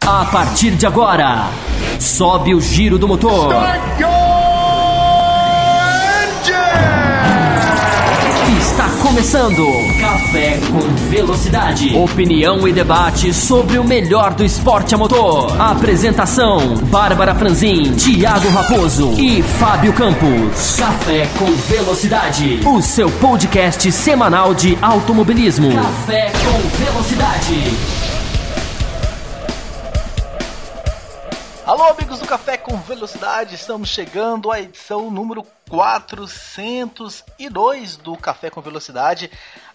A partir de agora, sobe o giro do motor. Está começando Café com Velocidade. Opinião e debate sobre o melhor do esporte a motor. Apresentação: Bárbara Franzin, Thiago Raposo e Fábio Campos. Café com Velocidade, o seu podcast semanal de automobilismo. Café com Velocidade. Alô, amigos do Café com Velocidade, estamos chegando à edição número 402 do Café com Velocidade,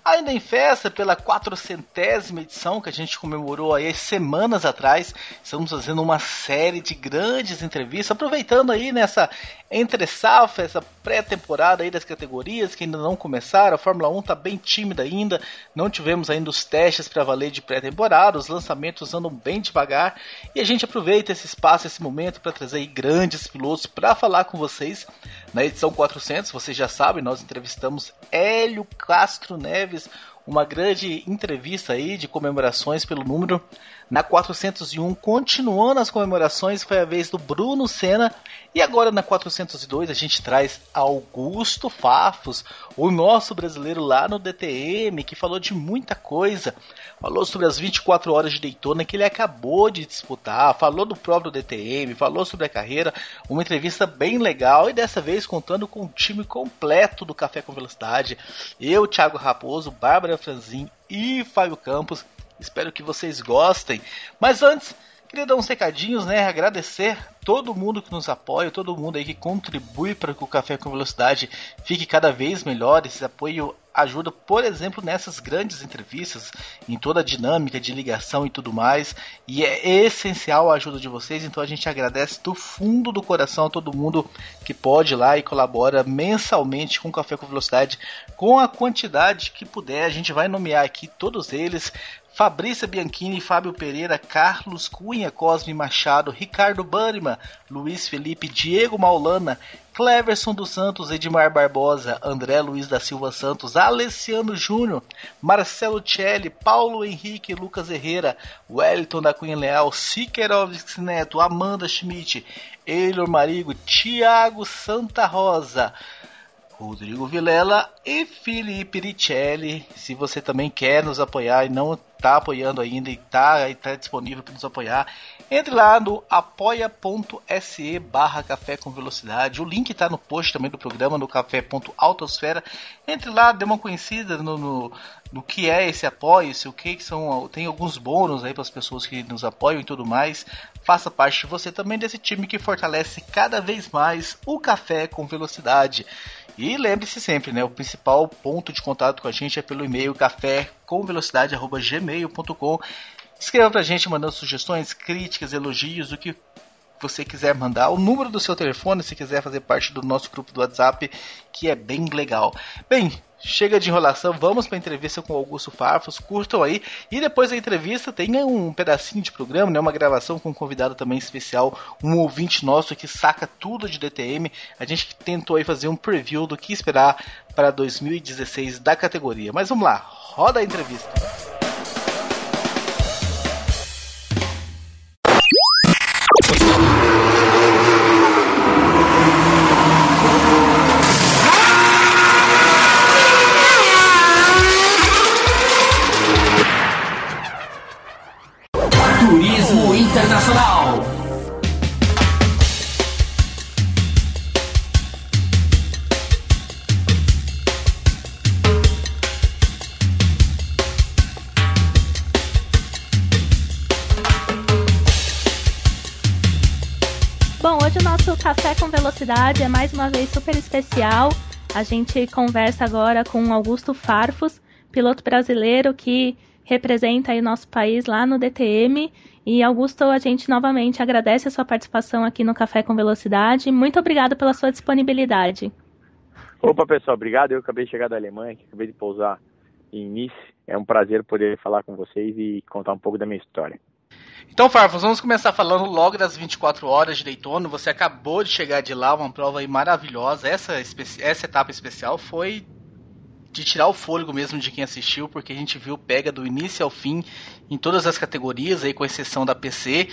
ainda em festa pela 400ª edição que a gente comemorou aí semanas atrás. Estamos fazendo uma série de grandes entrevistas, aproveitando aí nessa entre-safra, essa pré-temporada aí das categorias que ainda não começaram. A Fórmula 1 está bem tímida ainda, não tivemos ainda os testes para valer de pré-temporada, os lançamentos andam bem devagar e a gente aproveita esse espaço, esse momento para trazer aí grandes pilotos para falar com vocês. Na edição 400, vocês já sabem, nós entrevistamos Hélio Castro Neves, uma grande entrevista aí de comemorações pelo número. Na 401, continuando as comemorações, foi a vez do Bruno Senna. E agora na 402 a gente traz Augusto Farfus, o nosso brasileiro lá no DTM, que falou de muita coisa. Falou sobre as 24 horas de Daytona que ele acabou de disputar, falou do próprio DTM, falou sobre a carreira. Uma entrevista bem legal e dessa vez contando com um time completo do Café com Velocidade. Eu, Thiago Raposo, Bárbara Franzin e Fábio Campos. Espero que vocês gostem. Mas antes, queria dar uns recadinhos, né? Agradecer todo mundo que nos apoia, todo mundo aí que contribui para que o Café com Velocidade fique cada vez melhor. Esse apoio ajuda, por exemplo, nessas grandes entrevistas, em toda a dinâmica de ligação e tudo mais. E é essencial a ajuda de vocês, então a gente agradece do fundo do coração a todo mundo que pode ir lá e colabora mensalmente com o Café com Velocidade, com a quantidade que puder. A gente vai nomear aqui todos eles: Fabrícia Bianchini, Fábio Pereira, Carlos Cunha, Cosme Machado, Ricardo Banniman, Luiz Felipe, Diego Maulana, Cleverson dos Santos, Edmar Barbosa, André Luiz da Silva Santos, Alessiano Júnior, Marcelo Celli, Paulo Henrique, Lucas Herrera, Wellington da Cunha Leal, Siqueirovski Neto, Amanda Schmidt, Eilor Marigo, Thiago Santa Rosa, Rodrigo Vilela e Felipe Richelli. Se você também quer nos apoiar e não está apoiando ainda e está disponível para nos apoiar, entre lá no apoia.se/Café com Velocidade. O link está no post também do programa, no café.autosfera. Entre lá, dê uma conhecida no que é esse apoio, o que são, tem alguns bônus aí para as pessoas que nos apoiam e tudo mais. Faça parte você também desse time que fortalece cada vez mais o Café com Velocidade. E lembre-se sempre, né, o principal ponto de contato com a gente é pelo e-mail cafécomvelocidade@gmail.com. Escreva pra gente mandando sugestões, críticas, elogios, o que você quiser mandar. O número do seu telefone, se quiser fazer parte do nosso grupo do WhatsApp, que é bem legal. Bem, chega de enrolação, vamos para a entrevista com o Augusto Farfus. Curtam aí. E depois da entrevista tem um pedacinho de programa, né, uma gravação com um convidado também especial, um ouvinte nosso que saca tudo de DTM. A gente tentou aí fazer um preview do que esperar para 2016 da categoria. Mas vamos lá, roda a entrevista. Turismo Internacional. Bom, hoje o nosso Café com Velocidade é mais uma vez super especial. A gente conversa agora com Augusto Farfus, piloto brasileiro que representa aí nosso país lá no DTM. E Augusto, a gente novamente agradece a sua participação aqui no Café com Velocidade. Muito obrigado pela sua disponibilidade. Opa, pessoal, obrigado. Eu acabei de chegar da Alemanha, acabei de pousar em Nice. É um prazer poder falar com vocês e contar um pouco da minha história. Então, Farfus, vamos começar falando logo das 24 horas de Daytona. Você acabou de chegar de lá, uma prova aí maravilhosa. Essa etapa especial foi de tirar o fôlego mesmo de quem assistiu, porque a gente viu pega do início ao fim em todas as categorias, aí com exceção da PC.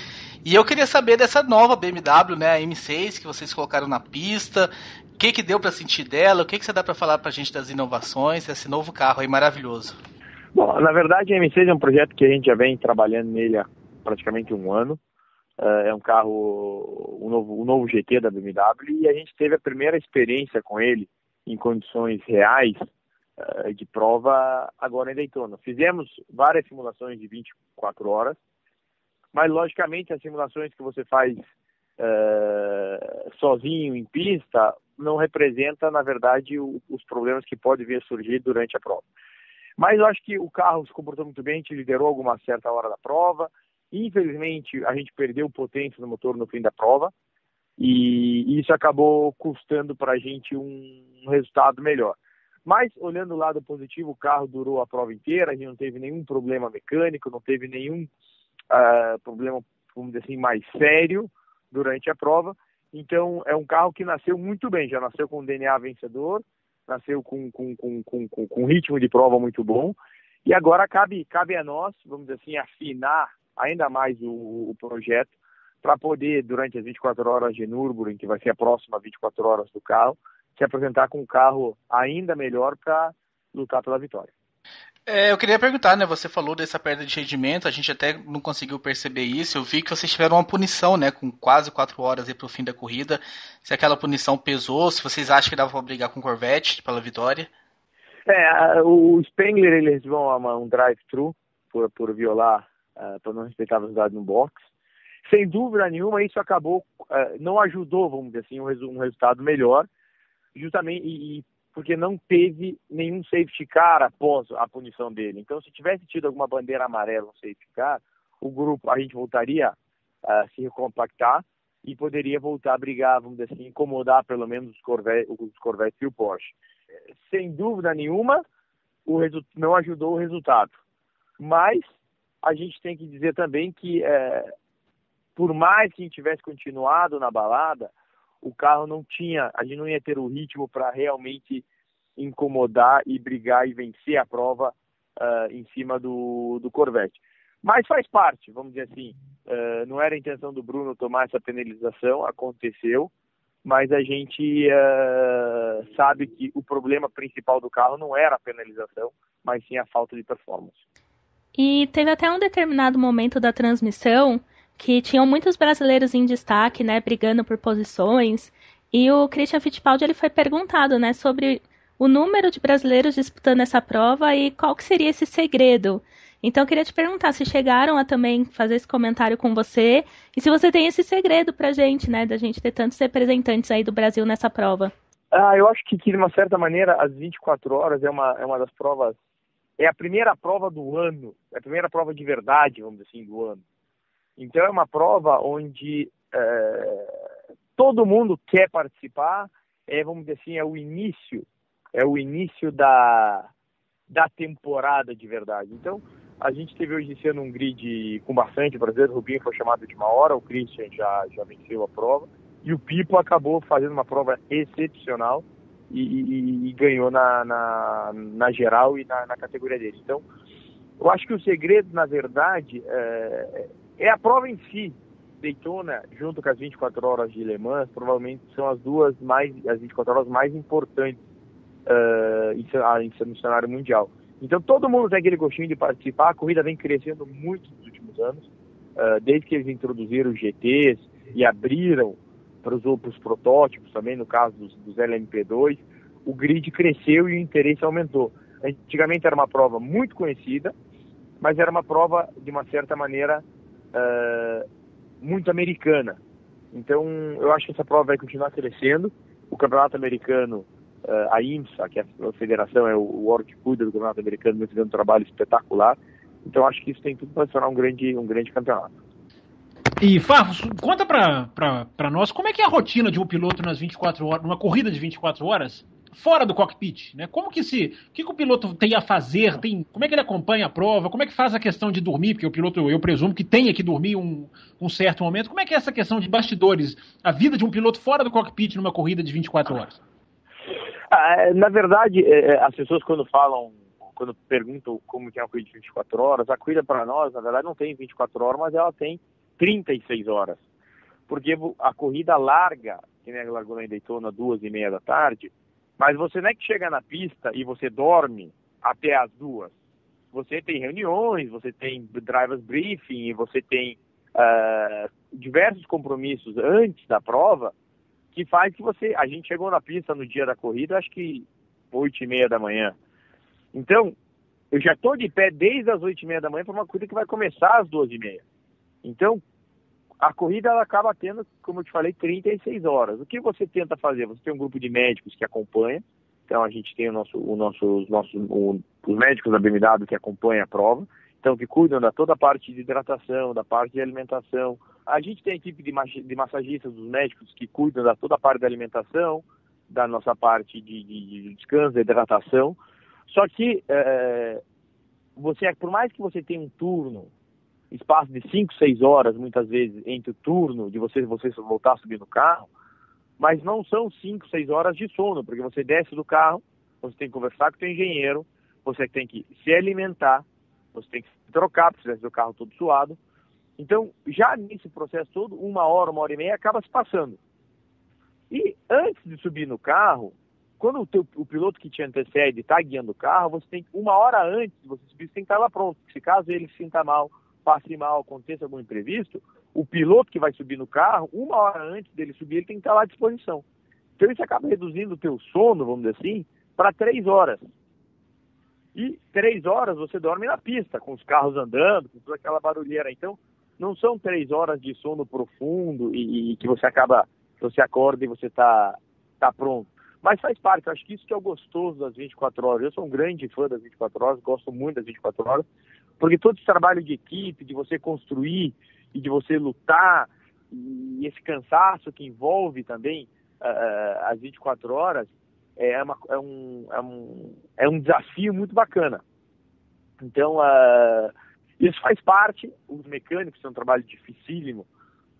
E eu queria saber dessa nova BMW, né, a M6, que vocês colocaram na pista. O que deu para sentir dela? O que você dá para falar para a gente das inovações desse novo carro aí maravilhoso? Bom, na verdade a M6 é um projeto que a gente já vem trabalhando nele há praticamente um ano. É um carro, um novo GT da BMW, e a gente teve a primeira experiência com ele em condições reais de prova agora em Daytona. Fizemos várias simulações de 24 horas, mas logicamente as simulações que você faz sozinho em pista não representa, na verdade, os problemas que podem vir a surgir durante a prova. Mas eu acho que o carro se comportou muito bem, a gente liderou alguma certa hora da prova. Infelizmente, a gente perdeu potência no motor no fim da prova e isso acabou custando para a gente um resultado melhor. Mas, olhando o lado positivo, o carro durou a prova inteira, a gente não teve nenhum problema mecânico, não teve nenhum problema, vamos dizer assim, mais sério durante a prova. Então, é um carro que nasceu muito bem, já nasceu com um DNA vencedor, nasceu com um ritmo de prova muito bom. E agora cabe a nós, vamos dizer assim, afinar ainda mais o projeto para poder, durante as 24 horas de Nürburgring, que vai ser a próxima 24 horas do carro, se apresentar com um carro ainda melhor para lutar pela vitória. Eu queria perguntar, né? Você falou dessa perda de rendimento, a gente até não conseguiu perceber isso. Eu vi que vocês tiveram uma punição, né? Com quase 4 horas para o fim da corrida. Se aquela punição pesou, se vocês acham que dava para brigar com o Corvette pela vitória? O Spengler, eles vão a um drive-thru por violar, para não respeitar a velocidade no box. Sem dúvida nenhuma, isso acabou, não ajudou, vamos dizer assim, um resultado melhor, justamente porque não teve nenhum safety car após a punição dele. Então, se tivesse tido alguma bandeira amarela no safety car, a gente voltaria a se recompactar e poderia voltar a brigar, vamos dizer assim, incomodar pelo menos os Corvette e o Porsche. Sem dúvida nenhuma, não ajudou o resultado. Mas a gente tem que dizer também que, por mais que a gente tivesse continuado na balada, o carro a gente não ia ter o ritmo para realmente incomodar e brigar e vencer a prova em cima do Corvette. Mas faz parte, vamos dizer assim, não era a intenção do Bruno tomar essa penalização, aconteceu, mas a gente sabe que o problema principal do carro não era a penalização, mas sim a falta de performance. E teve até um determinado momento da transmissão que tinham muitos brasileiros em destaque, né, brigando por posições, e o Christian Fittipaldi ele foi perguntado, né, sobre o número de brasileiros disputando essa prova e qual que seria esse segredo. Então eu queria te perguntar se chegaram a também fazer esse comentário com você e se você tem esse segredo pra gente, né, da gente ter tantos representantes aí do Brasil nessa prova. Eu acho que de uma certa maneira as 24 horas é uma das provas, é a primeira prova do ano, é a primeira prova de verdade, vamos dizer assim, do ano. Então é uma prova onde todo mundo quer participar, vamos dizer assim, é o início da temporada de verdade. Então a gente teve hoje esse ano um grid com bastante brasileiro, o Rubinho foi chamado de uma hora, o Christian já venceu a prova, e o Pipo acabou fazendo uma prova excepcional e ganhou na geral e na categoria dele. Então eu acho que o segredo, na verdade, é a prova em si. Daytona, junto com as 24 horas de Le Mans, provavelmente são as 24 horas mais importantes no cenário mundial. Então todo mundo tem aquele gostinho de participar. A corrida vem crescendo muito nos últimos anos, desde que eles introduziram os GTs e abriram para os protótipos também, no caso dos LMP2, o grid cresceu e o interesse aumentou. Antigamente era uma prova muito conhecida, mas era uma prova, de uma certa maneira, muito americana. Então, eu acho que essa prova vai continuar crescendo. O campeonato americano, a IMSA, que é a federação, é o órgão que cuida do campeonato americano, vem fazendo um trabalho espetacular. Então, acho que isso tem tudo para se tornar um grande campeonato. E, Farfus, conta para nós como é que é a rotina de um piloto nas 24 horas, numa corrida de 24 horas, fora do cockpit, né? Como que o piloto tem a fazer, como é que ele acompanha a prova, como é que faz a questão de dormir, porque o piloto, eu presumo que tenha que dormir um certo momento, como é que é essa questão de bastidores, a vida de um piloto fora do cockpit numa corrida de 24 horas? Na verdade, as pessoas quando perguntam como que é uma corrida de 24 horas, a corrida para nós, na verdade, não tem 24 horas, mas ela tem 36 horas. Porque a corrida larga, que nem largou em Daytona 2:30 da tarde, mas você não é que chega na pista e você dorme até as 2. Você tem reuniões, você tem drivers briefing, você tem diversos compromissos antes da prova, que faz que a gente chegou na pista no dia da corrida, acho que 8:30 da manhã. Então, eu já estou de pé desde as 8:30 da manhã para uma corrida que vai começar às 2:30. Então, a corrida ela acaba tendo, como eu te falei, 36 horas. O que você tenta fazer? Você tem um grupo de médicos que acompanha. Então, a gente tem os médicos da BMW que acompanham a prova. Então, que cuidam da toda a parte de hidratação, da parte de alimentação. A gente tem a equipe de massagistas dos médicos que cuidam da toda a parte da alimentação, da nossa parte de descanso, da hidratação. Só que, por mais que você tenha um turno, espaço de 5, 6 horas, muitas vezes, entre o turno de você voltar a subir no carro, mas não são 5, 6 horas de sono, porque você desce do carro, você tem que conversar com o seu engenheiro, você tem que se alimentar, você tem que se trocar, porque você desce do carro todo suado. Então, já nesse processo todo, 1 hora, 1h30 acaba se passando. E antes de subir no carro, quando o piloto que te antecede está guiando o carro, você tem 1 hora antes de você subir, você tem que estar lá pronto. Se caso ele se sinta mal, passe mal, aconteça algum imprevisto, o piloto que vai subir no carro, 1 hora antes dele subir, ele tem que estar lá à disposição. Então isso acaba reduzindo o teu sono, vamos dizer assim, para 3 horas. E 3 horas você dorme na pista, com os carros andando, com toda aquela barulheira. Então, não são 3 horas de sono profundo e que você acorda e você tá pronto. Mas faz parte, eu acho que isso que é o gostoso das 24 horas. Eu sou um grande fã das 24 horas, gosto muito das 24 horas, porque todo esse trabalho de equipe, de você construir e de você lutar, e esse cansaço que envolve também as 24 horas, é um desafio muito bacana. Então, isso faz parte. Os mecânicos têm um trabalho dificílimo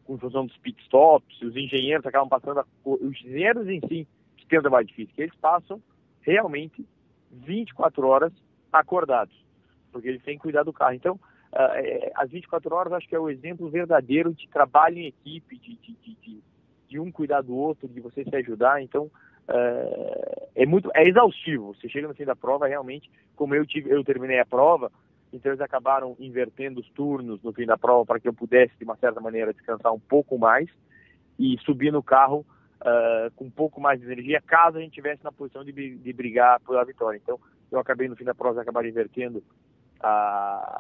com função dos pit stops, os engenheiros acabam passando, os engenheiros em si, que têm um trabalho difícil, que eles passam realmente 24 horas acordados, porque eles têm que cuidar do carro. Então, as 24 horas acho que é o exemplo verdadeiro de trabalho em equipe, de um cuidar do outro, de você se ajudar. Então, é exaustivo. Você chega no fim da prova, realmente, como eu terminei a prova, então eles acabaram invertendo os turnos no fim da prova para que eu pudesse, de uma certa maneira, descansar um pouco mais e subir no carro com um pouco mais de energia, caso a gente estivesse na posição de brigar pela vitória. Então, eu acabei no fim da prova, acabaram invertendo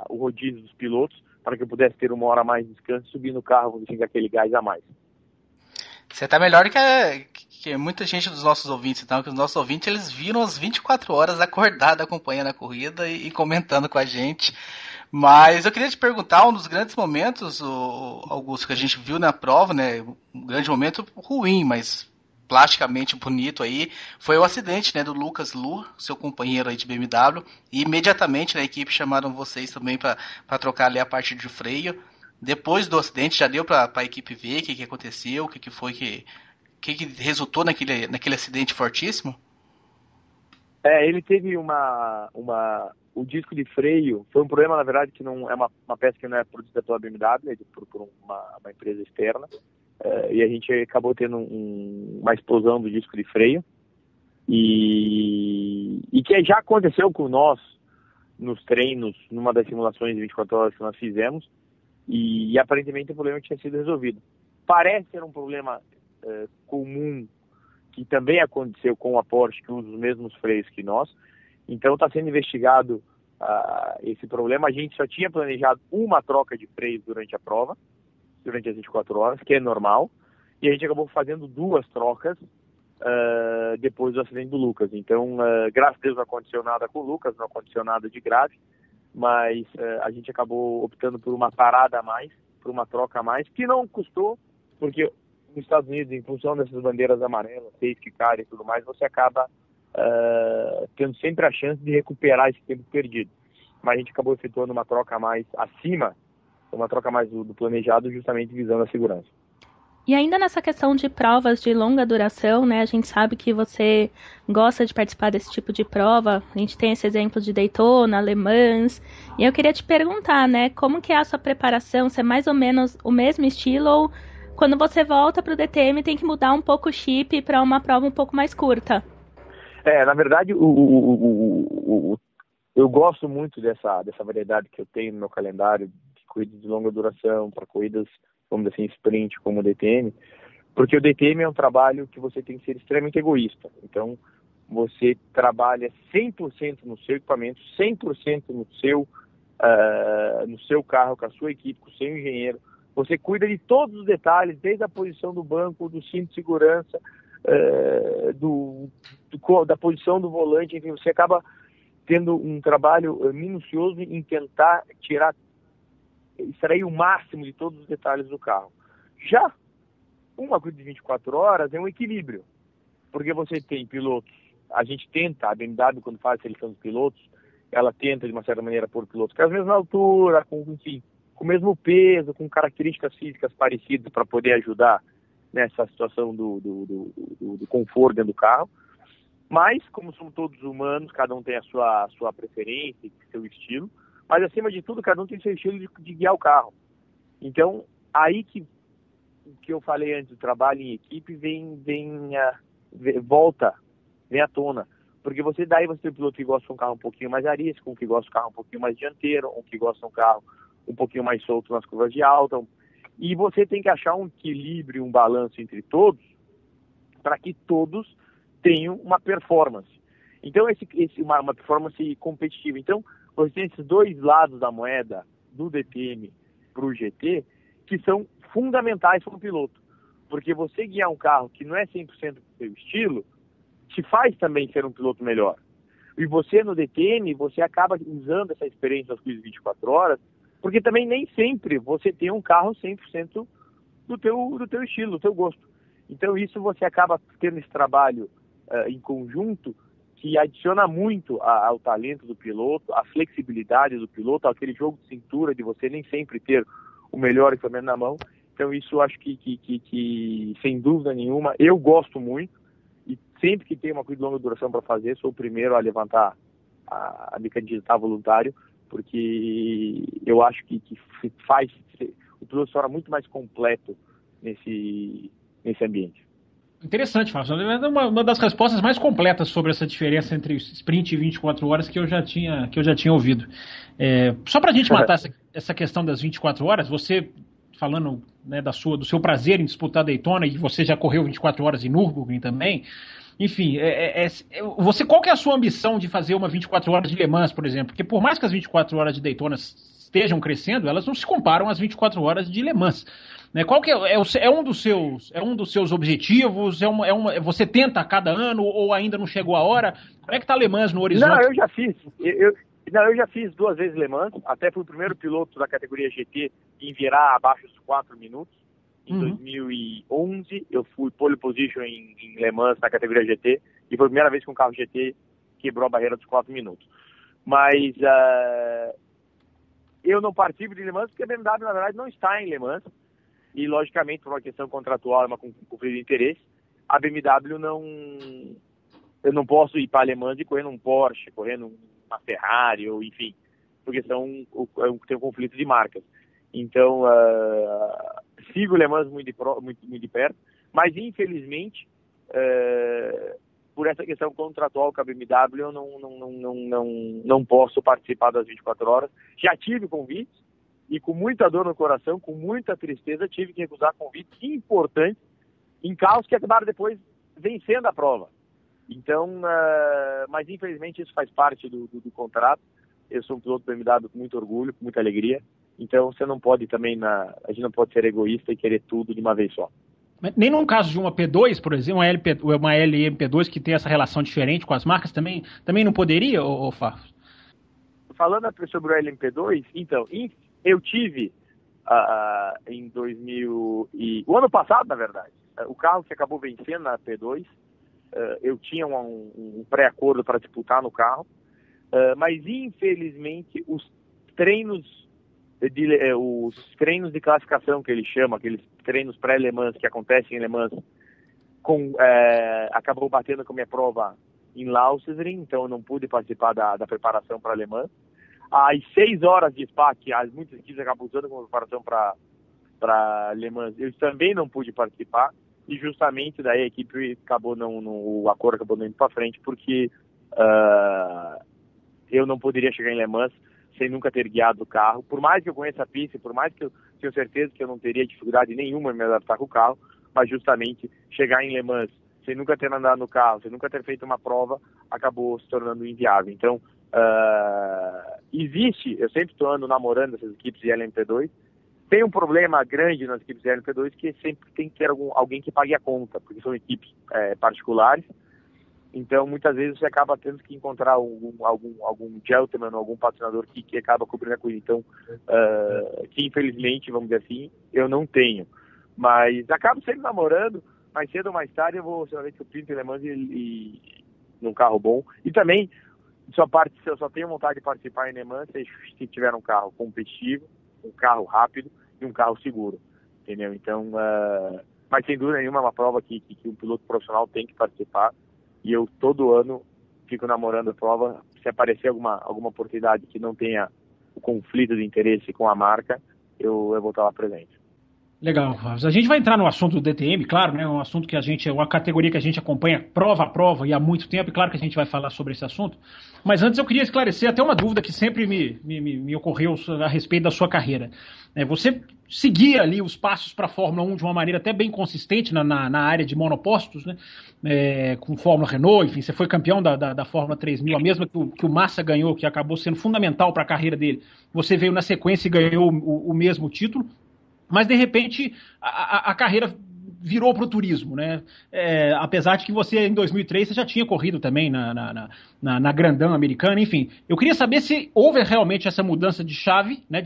o rodízio dos pilotos para que eu pudesse ter 1 hora a mais de descanso e subir no carro com aquele gás a mais. Você tá melhor que muita gente dos nossos ouvintes, então, que os nossos ouvintes, eles viram as 24 horas acordados acompanhando a corrida e comentando com a gente. Mas eu queria te perguntar, um dos grandes momentos, Augusto, que a gente viu na prova, né, um grande momento ruim, mas plasticamente bonito aí, foi o acidente, né, do Lucas Luhr, seu companheiro aí de BMW, e imediatamente, né, a equipe chamaram vocês também para trocar ali a parte de freio. Depois do acidente, já deu para a equipe ver o que aconteceu, o que foi que resultou naquele acidente fortíssimo? Ele teve o disco de freio, foi um problema, na verdade, que não é uma peça que não é produzida pela BMW, é por uma empresa externa, e a gente acabou tendo uma explosão do disco de freio, e que já aconteceu com nós nos treinos, numa das simulações de 24 horas que nós fizemos, e aparentemente o problema tinha sido resolvido. Parece ser um problema comum que também aconteceu com a Porsche, que usa os mesmos freios que nós. Então está sendo investigado esse problema. A gente só tinha planejado uma troca de freios durante a prova, durante as 24 horas, que é normal, e a gente acabou fazendo 2 trocas depois do acidente do Lucas. Então, graças a Deus não aconteceu nada com o Lucas, não aconteceu nada de grave, mas a gente acabou optando por uma parada a mais, por uma troca a mais, que não custou, porque nos Estados Unidos, em função dessas bandeiras amarelas, safety car e tudo mais, você acaba tendo sempre a chance de recuperar esse tempo perdido. Mas a gente acabou efetuando uma troca a mais acima, uma troca a mais do planejado, justamente visando a segurança. E ainda nessa questão de provas de longa duração, né? A gente sabe que você gosta de participar desse tipo de prova. A gente tem esse exemplo de Daytona, Le Mans. E eu queria te perguntar, né? Como que é a sua preparação? Se é mais ou menos o mesmo estilo ou quando você volta para o DTM tem que mudar um pouco o chip para uma prova um pouco mais curta? Na verdade, eu gosto muito dessa variedade que eu tenho no meu calendário de corridas de longa duração para corridas, vamos dizer assim, sprint como o DTM, porque o DTM é um trabalho que você tem que ser extremamente egoísta. Então, você trabalha 100% no seu equipamento, 100% no seu carro, com a sua equipe, com o seu engenheiro. Você cuida de todos os detalhes, desde a posição do banco, do cinto de segurança, da posição do volante, enfim, você acaba tendo um trabalho minucioso em tentar extrair o máximo de todos os detalhes do carro. Já uma corrida de 24 horas é um equilíbrio, porque você tem pilotos, a BMW quando faz a seleção dos pilotos, ela tenta de uma certa maneira pôr pilotos com a mesma altura, com o mesmo peso, com características físicas parecidas para poder ajudar nessa situação do conforto dentro do carro. Mas, como somos todos humanos, cada um tem a sua preferência, seu estilo, mas acima de tudo, cada um tem seu estilo de guiar o carro. Então, aí que eu falei antes, o trabalho em equipe vem à tona. Porque você tem um piloto que gosta de um carro um pouquinho mais arisco, um que gosta de um carro um pouquinho mais dianteiro, um que gosta de um carro um pouquinho mais solto nas curvas de alta. E você tem que achar um equilíbrio, um balanço entre todos, para que todos tenham uma performance. Então, uma performance competitiva. Então, você tem esses dois lados da moeda, do DTM para o GT, que são fundamentais para o piloto. Porque você guiar um carro que não é 100% do seu estilo, te faz também ser um piloto melhor. E você, no DTM, você acaba usando essa experiência das coisas 24 horas, porque também nem sempre você tem um carro 100% do teu estilo, do teu gosto. Então, isso você acaba tendo esse trabalho em conjunto, que adiciona muito ao talento do piloto, à flexibilidade do piloto, aquele jogo de cintura de você nem sempre ter o melhor equipamento na mão. Então isso eu acho que sem dúvida nenhuma, eu gosto muito, e sempre que tem uma corrida de longa duração para fazer, sou o primeiro a levantar, a me candidatar voluntário, porque eu acho que faz o piloto se torna muito mais completo nesse ambiente. Interessante, Fábio. É uma das respostas mais completas sobre essa diferença entre sprint e 24 horas que eu já tinha ouvido. Só para a gente matar essa questão das 24 horas, você falando, né, do seu prazer em disputar Daytona, e você já correu 24 horas em Nürburgring também, enfim, qual que é a sua ambição de fazer uma 24 horas de Le Mans, por exemplo? Porque por mais que as 24 horas de Daytona estejam crescendo, elas não se comparam às 24 horas de Le Mans. Né? Qual que é um dos seus objetivos? Você tenta a cada ano ou ainda não chegou a hora? Como é que está Le Mans no horizonte? Não, eu já fiz. Eu já fiz 2 vezes Le Mans. Até fui o primeiro piloto da categoria GT em virar abaixo dos 4 minutos. Em 2011, eu fui pole position em Le Mans na categoria GT. E foi a primeira vez que um carro GT quebrou a barreira dos 4 minutos. Mas eu não participo de Le Mans porque a BMW, na verdade, não está em Le Mans. E, logicamente, por uma questão contratual, uma conflito de interesse, a BMW eu não posso ir para Le Mans e correr num Porsche, correr numa Ferrari, ou enfim, porque tem um conflito de marcas. Então, sigo o Le Mans muito de perto, mas, infelizmente, por essa questão contratual com a BMW, eu não posso participar das 24 horas. Já tive convites, e com muita dor no coração, com muita tristeza, tive que recusar convites importantes em carros que acabaram depois vencendo a prova. Então, mas infelizmente isso faz parte do contrato. Eu sou um piloto BMW com muito orgulho, com muita alegria. Então você não pode também, a gente não pode ser egoísta e querer tudo de uma vez só. Mas nem no caso de uma P2, por exemplo, uma LMP2 que tem essa relação diferente com as marcas, também não poderia, ou Farfus? Falando sobre o LMP2, então, eu tive em 2000 o ano passado, na verdade, o carro que acabou vencendo na P2, eu tinha um pré-acordo para disputar no carro, mas infelizmente os treinos os treinos de classificação que ele chama, aqueles treinos pré-Le Mans que acontecem em Le Mans, acabou batendo com a minha prova em Lausitzring, então eu não pude participar da preparação para Le Mans. As 6 horas de Spa, que muitas equipes acabam usando como preparação para Le Mans, eu também não pude participar, e justamente daí a equipe acabou o acordo acabou não indo para frente, porque eu não poderia chegar em Le Mans sem nunca ter guiado o carro. Por mais que eu conheça a pista, por mais que eu tenha certeza que eu não teria dificuldade nenhuma em me adaptar com o carro, mas justamente chegar em Le Mans sem nunca ter andado no carro, sem nunca ter feito uma prova, acabou se tornando inviável. Então, eu sempre estou namorando essas equipes de LMP2. Tem um problema grande nas equipes de LMP2, que sempre tem que ter alguém que pague a conta, porque são equipes particulares. Então, muitas vezes você acaba tendo que encontrar algum gentleman, algum patrocinador que acaba cobrindo a corrida. Então, que infelizmente, vamos dizer assim, eu não tenho. Mas acabo sempre namorando, mais cedo ou mais tarde eu sei lá, que eu pinto em Le Mans e num carro bom. E também, eu só tenho vontade de participar em Le Mans se tiver um carro competitivo, um carro rápido e um carro seguro. Entendeu? Então, mas sem dúvida nenhuma é uma prova que um piloto profissional tem que participar. E eu todo ano fico namorando a prova. Se aparecer alguma oportunidade que não tenha o conflito de interesse com a marca, eu vou estar lá presente. Legal, a gente vai entrar no assunto do DTM, claro, né? Um assunto que uma categoria que a gente acompanha prova a prova e há muito tempo, e claro que a gente vai falar sobre esse assunto. Mas antes eu queria esclarecer até uma dúvida que sempre me ocorreu a respeito da sua carreira. Você seguia ali os passos para a Fórmula 1 de uma maneira até bem consistente na área de monopostos, né? Com Fórmula Renault, enfim, você foi campeão da Fórmula 3000, a mesma que o Massa ganhou, que acabou sendo fundamental para a carreira dele. Você veio na sequência e ganhou o mesmo título. Mas, de repente, a carreira virou para o turismo, né? Apesar de que você, em 2003, você já tinha corrido também na Grandão americana, enfim. Eu queria saber se houve realmente essa mudança de chave, né?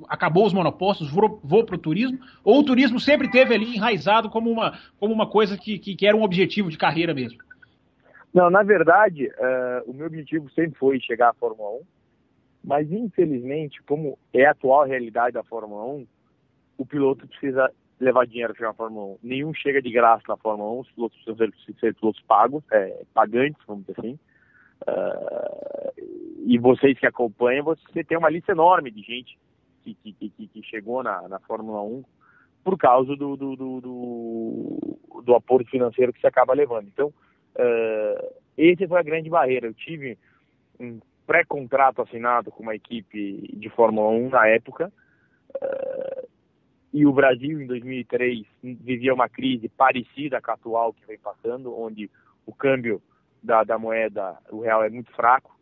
Acabou os monopostos, vou para o turismo, ou o turismo sempre teve ali enraizado como uma coisa que era um objetivo de carreira mesmo? Não, na verdade, o meu objetivo sempre foi chegar à Fórmula 1, mas, infelizmente, como é a atual realidade da Fórmula 1, o piloto precisa levar dinheiro para chegar na Fórmula 1. Nenhum chega de graça na Fórmula 1, os pilotos precisam ser pilotos pagos, pagantes, vamos dizer assim. E vocês que acompanham, você tem uma lista enorme de gente que chegou na Fórmula 1 por causa do aporte financeiro que você acaba levando. Então, essa foi a grande barreira. Eu tive um pré-contrato assinado com uma equipe de Fórmula 1 na época, e o Brasil, em 2003, vivia uma crise parecida com a atual que vem passando, onde o câmbio da moeda, o real, é muito fraco.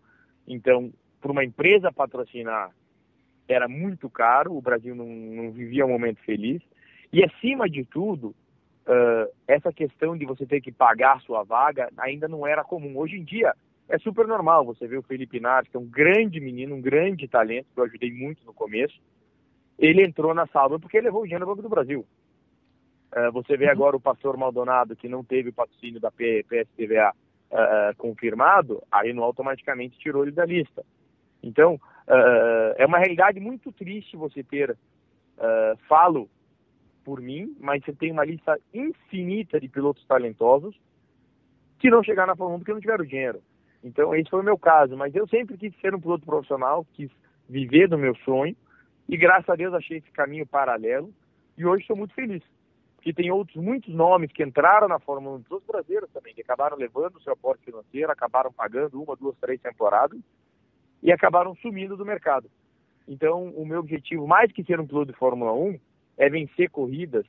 Então, para uma empresa patrocinar, era muito caro, o Brasil não vivia um momento feliz. E, acima de tudo, essa questão de você ter que pagar a sua vaga ainda não era comum. Hoje em dia, é super normal. Você vê o Felipe Nasr, que é um grande menino, um grande talento, que eu ajudei muito no começo. Ele entrou na Sauber porque ele levou o dinheiro do Banco do Brasil. Você vê agora o Pastor Maldonado, que não teve o patrocínio da PSTVA confirmado, a Renault automaticamente tirou ele da lista. Então, é uma realidade muito triste você ter, falo por mim, mas você tem uma lista infinita de pilotos talentosos que não chegaram na Fórmula 1 porque não tiveram dinheiro. Então, esse foi o meu caso, mas eu sempre quis ser um piloto profissional, quis viver do meu sonho, e graças a Deus achei esse caminho paralelo, e hoje estou muito feliz. Porque tem muitos nomes que entraram na Fórmula 1, dos brasileiros também, que acabaram levando o seu aporte financeiro, acabaram pagando 1, 2, 3 temporadas, e acabaram sumindo do mercado. Então, o meu objetivo, mais que ser um piloto de Fórmula 1, é vencer corridas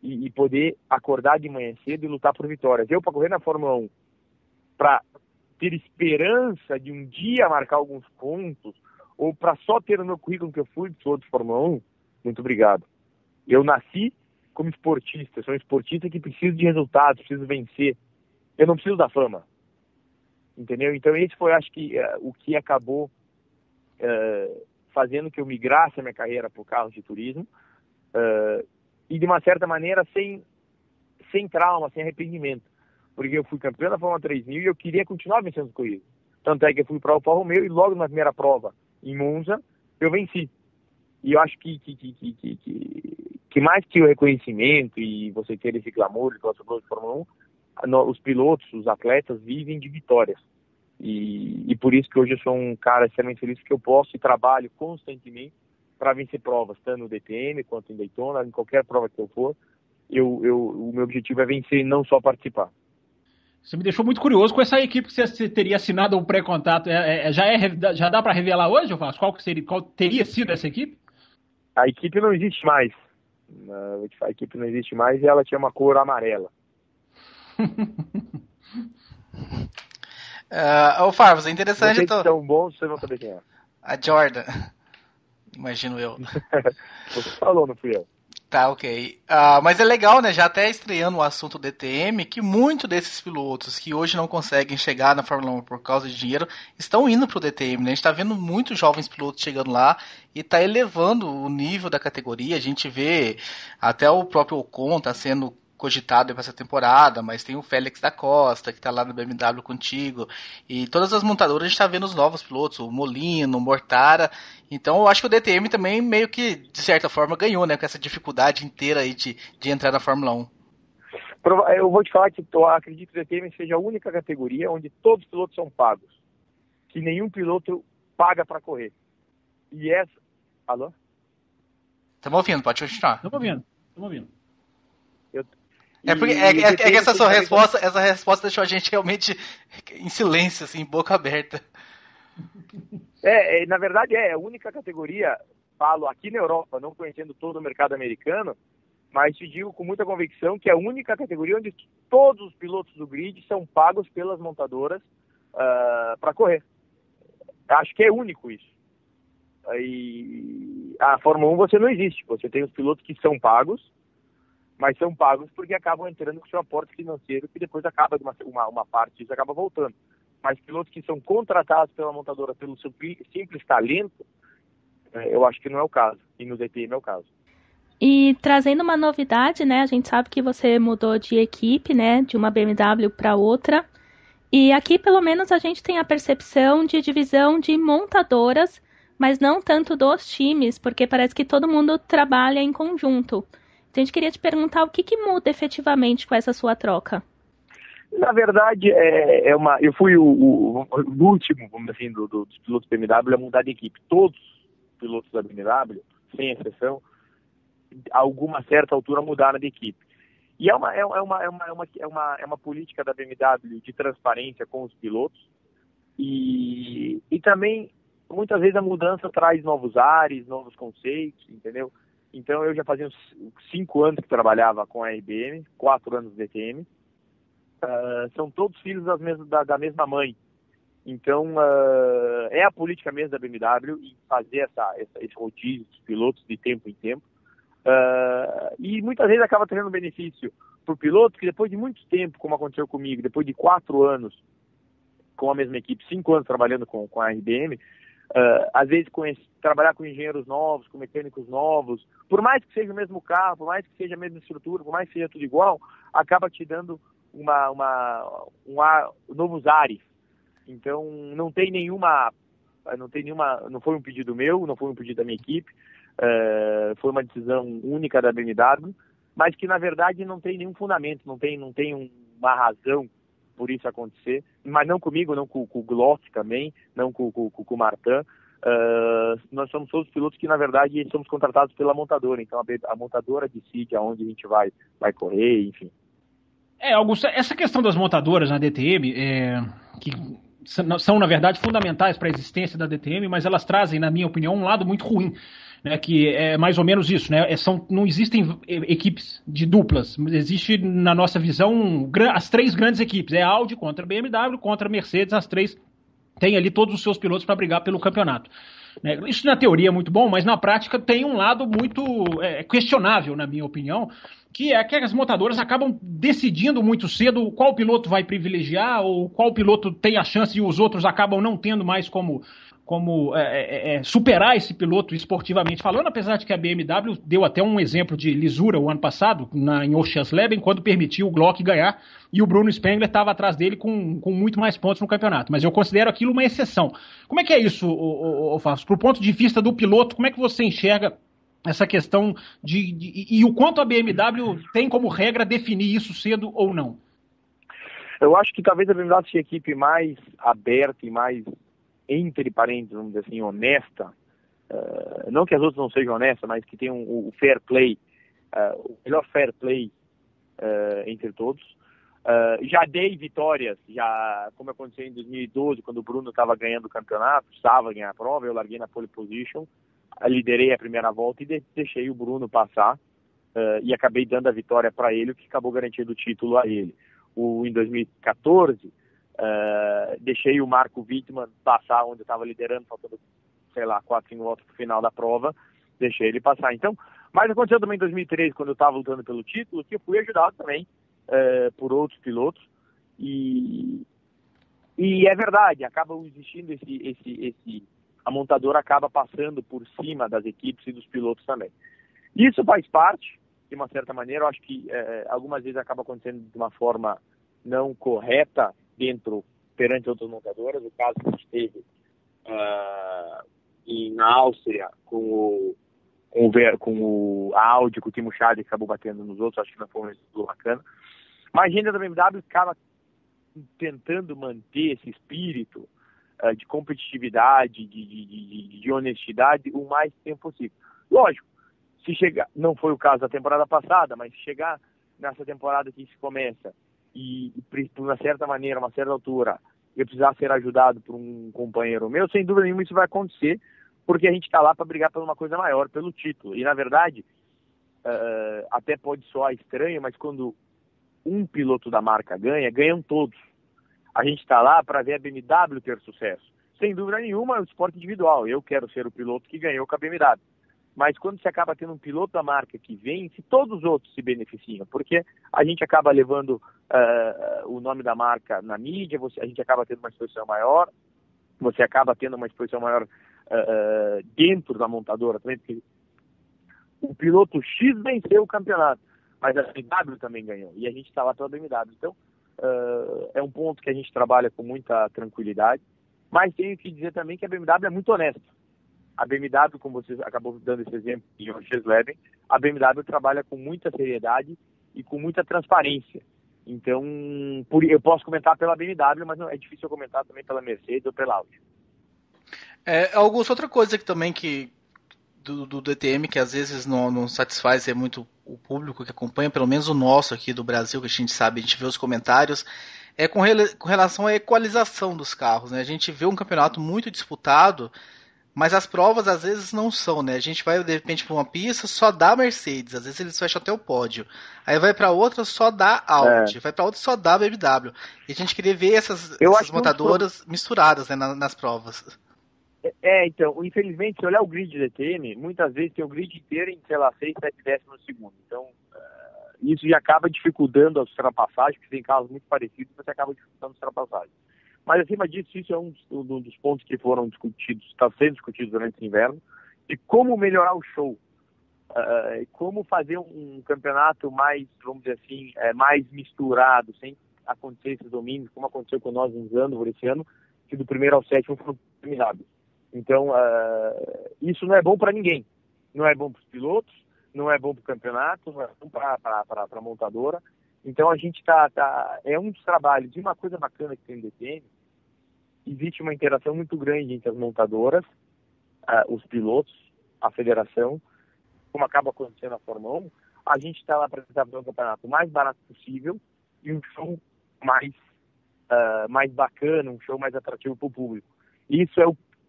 e poder acordar de manhã cedo e lutar por vitórias. Eu, para correr na Fórmula 1, para ter esperança de um dia marcar alguns pontos, ou para só ter no meu currículo que eu fui piloto de Fórmula 1, muito obrigado. Eu nasci como esportista, eu sou um esportista que precisa de resultados, preciso vencer. Eu não preciso da fama. Entendeu? Então esse foi, acho que, o que acabou fazendo que eu migrasse a minha carreira para o carro de turismo, e de uma certa maneira sem trauma, sem arrependimento. Porque eu fui campeão da Fórmula 3000 e eu queria continuar vencendo as corridas. Tanto é que eu fui para o Alfa Romeo e logo na primeira prova, em Monza, eu venci. eu acho que mais que o reconhecimento e você ter esse glamour de piloto de Fórmula 1, os pilotos, os atletas vivem de vitórias. E por isso que hoje eu sou um cara extremamente feliz, que eu posso e trabalho constantemente para vencer provas, tanto no DTM quanto em Daytona, em qualquer prova que eu for. O meu objetivo é vencer e não só participar. Você me deixou muito curioso com essa equipe que você teria assinado um pré-contato. Já dá para revelar hoje, Vasco? Qual teria sido essa equipe? A equipe não existe mais. A equipe não existe mais e ela tinha uma cor amarela. Ô Farfus, é interessante. Vocês são bons, vocês vão saber quem é. A Jordan. Imagino eu. Você falou, não fui eu. Tá, ok. Mas é legal, né? Já até estreando o assunto DTM, que muitos desses pilotos que hoje não conseguem chegar na Fórmula 1 por causa de dinheiro, estão indo pro DTM, né? A gente tá vendo muitos jovens pilotos chegando lá e tá elevando o nível da categoria. A gente vê até o próprio Ocon tá sendo cogitado para essa temporada, mas tem o Félix da Costa, que tá lá no BMW contigo, e todas as montadoras a gente tá vendo os novos pilotos, o Molino, o Mortara. Então eu acho que o DTM também meio que, de certa forma, ganhou, né, com essa dificuldade inteira aí de entrar na Fórmula 1. Eu vou te falar que eu acredito que o DTM seja a única categoria onde todos os pilotos são pagos, que nenhum piloto paga para correr. E essa... Alô? Estamos ouvindo, pode continuar. Estamos ouvindo. Que essa sua resposta deixou a gente realmente em silêncio, assim, boca aberta. Na verdade é a única categoria, falo aqui na Europa, não conhecendo todo o mercado americano, mas te digo com muita convicção que é a única categoria onde todos os pilotos do grid são pagos pelas montadoras para correr. Acho que é único isso. E a Fórmula 1 você não existe, você tem os pilotos que são pagos, mas são pagos porque acabam entrando com seu aporte financeiro, que depois acaba uma parte disso acaba voltando. Mas pilotos que são contratados pela montadora pelo seu simples talento, eu acho que não é o caso. E no DTM é o caso. E trazendo uma novidade, né? A gente sabe que você mudou de equipe, né? De uma BMW para outra. E aqui, pelo menos, a gente tem a percepção de divisão de montadoras, mas não tanto dos times, porque parece que todo mundo trabalha em conjunto. Então, a gente queria te perguntar o que muda efetivamente com essa sua troca. Na verdade, eu fui o último, vamos dizer assim, dos pilotos da BMW a mudar de equipe. Todos os pilotos da BMW, sem exceção, a alguma certa altura mudaram de equipe. E é uma política da BMW de transparência com os pilotos. E também, muitas vezes, a mudança traz novos ares, novos conceitos, entendeu? Então, eu já fazia uns 5 anos que trabalhava com a RBM, 4 anos de DTM. São todos filhos da mesma mãe. Então, é a política mesmo da BMW em fazer esse rodízio dos pilotos de tempo em tempo. E muitas vezes acaba trazendo benefício para o piloto, que depois de muito tempo, como aconteceu comigo, depois de 4 anos com a mesma equipe, 5 anos trabalhando com a RBM, às vezes trabalhar com engenheiros novos, com mecânicos novos, por mais que seja o mesmo carro, por mais que seja a mesma estrutura, por mais que seja tudo igual, acaba te dando novos ares. Então não foi um pedido meu, não foi um pedido da minha equipe, foi uma decisão única da BMW, mas que na verdade não tem nenhum fundamento, não tem uma razão por isso acontecer, mas não comigo, não com o Glock também, não com o Martin. Nós somos todos pilotos que na verdade somos contratados pela montadora, então a montadora decide aonde a gente vai correr, enfim. Augusto, essa questão das montadoras na DTM, que são, na verdade, fundamentais para a existência da DTM, mas elas trazem, na minha opinião, um lado muito ruim, né, que é mais ou menos isso, né, não existem equipes de duplas, existe, na nossa visão, as 3 grandes equipes, Audi contra BMW, contra Mercedes, as 3 têm ali todos os seus pilotos para brigar pelo campeonato. Isso na teoria é muito bom, mas na prática tem um lado muito questionável, na minha opinião, que é que as montadoras acabam decidindo muito cedo qual piloto vai privilegiar ou qual piloto tem a chance e os outros acabam não tendo mais como superar esse piloto esportivamente falando, apesar de que a BMW deu até um exemplo de lisura o ano passado, em Oschersleben, quando permitiu o Glock ganhar, e o Bruno Spengler estava atrás dele com muito mais pontos no campeonato. Mas eu considero aquilo uma exceção. Como é que é isso, Fausto? Do ponto de vista do piloto, como é que você enxerga essa questão e o quanto a BMW tem como regra definir isso cedo ou não? Eu acho que talvez a BMW seja a equipe mais aberta e mais, entre parênteses, vamos dizer assim, honesta. Não que as outras não sejam honestas, mas que tem o fair play, o melhor fair play entre todos. Já dei vitórias, como aconteceu em 2012, quando o Bruno estava ganhando o campeonato, estava a ganhar a prova, eu larguei na pole position, liderei a primeira volta e deixei o Bruno passar e acabei dando a vitória para ele, o que acabou garantindo o título a ele. Em 2014, deixei o Marco Wittmann passar onde eu estava liderando, faltando, 4, 5 voltas para o final da prova, deixei ele passar. Então, mas aconteceu também em 2013, quando eu estava lutando pelo título, que eu fui ajudado também por outros pilotos, e é verdade, acaba existindo a montadora acaba passando por cima das equipes e dos pilotos também. Isso faz parte, de uma certa maneira. Eu acho que algumas vezes acaba acontecendo de uma forma não correta perante outras montadoras. O caso que a gente teve na Áustria com a Audi, com o Timo Schaden, que acabou batendo nos outros, acho que não foi um resultado bacana. Mas a agenda da BMW acaba tentando manter esse espírito de competitividade, de honestidade o mais tempo possível. Lógico, se chegar, não foi o caso da temporada passada, mas se chegar nessa temporada que se começa e por uma certa maneira, uma certa altura, eu precisar ser ajudado por um companheiro meu, sem dúvida nenhuma isso vai acontecer, porque a gente está lá para brigar por uma coisa maior, pelo título. E na verdade, até pode soar estranho, mas quando um piloto da marca ganham todos. A gente está lá para ver a BMW ter sucesso. Sem dúvida nenhuma, é o esporte individual. Eu quero ser o piloto que ganhou com a BMW. Mas quando você acaba tendo um piloto da marca que vence, todos os outros se beneficiam, porque a gente acaba levando o nome da marca na mídia, a gente acaba tendo uma exposição maior, você acaba tendo uma exposição maior dentro da montadora também, porque o piloto X venceu o campeonato, mas a BMW também ganhou, e a gente está lá pela BMW. Então, é um ponto que a gente trabalha com muita tranquilidade, mas tenho que dizer também que a BMW é muito honesta. A BMW, como você acabou dando esse exemplo em Oschersleben, a BMW trabalha com muita seriedade e com muita transparência. Então, eu posso comentar pela BMW, mas não é difícil eu comentar também pela Mercedes ou pela Audi. Augusto, outra coisa que também do DTM que às vezes não satisfaz muito o público que acompanha, pelo menos o nosso aqui do Brasil, que a gente sabe, a gente vê os comentários, é com relação à equalização dos carros, né? A gente vê um campeonato muito disputado, mas as provas às vezes não são, né? A gente vai de repente para uma pista, só dá Mercedes, às vezes eles fecham até o pódio. Aí vai para outra, só dá Audi, vai para outra, só dá BMW. E a gente queria ver essas montadoras misturadas, né, nas provas. Então, infelizmente, se olhar o grid de DTM, muitas vezes tem o grid inteiro em, 6, 7 décimos de segundo. Então, isso já acaba dificultando as ultrapassagens, porque tem carros muito parecidos, você acaba dificultando as ultrapassagens. Mas, acima disso, isso é um dos pontos que foram discutidos, está sendo discutido durante esse inverno, de como melhorar o show, como fazer um campeonato mais, vamos dizer assim, mais misturado, sem acontecer esses domínios, como aconteceu com nós em Zandvoort esse ano, que do primeiro ao sétimo foram terminados. Então, isso não é bom para ninguém. Não é bom para os pilotos, não é bom para o campeonato, não é bom para a montadora. Então, a gente é um dos trabalhos de uma coisa bacana que tem no DTM. Existe uma interação muito grande entre as montadoras, os pilotos, a federação, como acaba acontecendo na Fórmula 1. A gente está lá para tentar fazer um campeonato mais barato possível e um show mais bacana, um show mais atrativo para o público. Isso é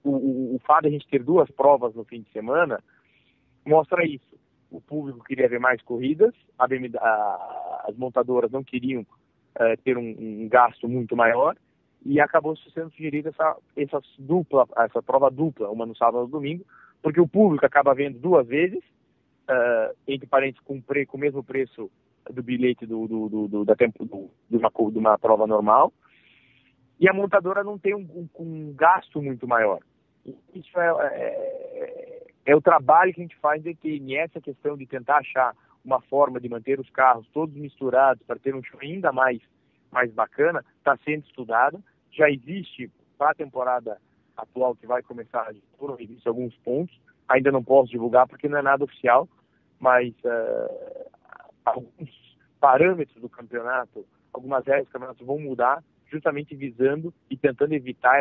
o fato de a gente ter 2 provas no fim de semana mostra isso. O público queria ver mais corridas, as montadoras não queriam ter um gasto muito maior, e acabou sendo sugerida essa prova dupla, uma no sábado e no domingo, porque o público acaba vendo 2 vezes, entre parênteses, com o mesmo preço do bilhete de uma prova normal, e a montadora não tem um gasto muito maior. Isso é o trabalho que a gente faz de DTM, essa questão de tentar achar uma forma de manter os carros todos misturados para ter um show ainda mais bacana, está sendo estudada. Já existe para a temporada atual que vai começar, foram existem alguns pontos, ainda não posso divulgar porque não é nada oficial, mas alguns parâmetros do campeonato, algumas regras do campeonato vão mudar, justamente visando e tentando evitar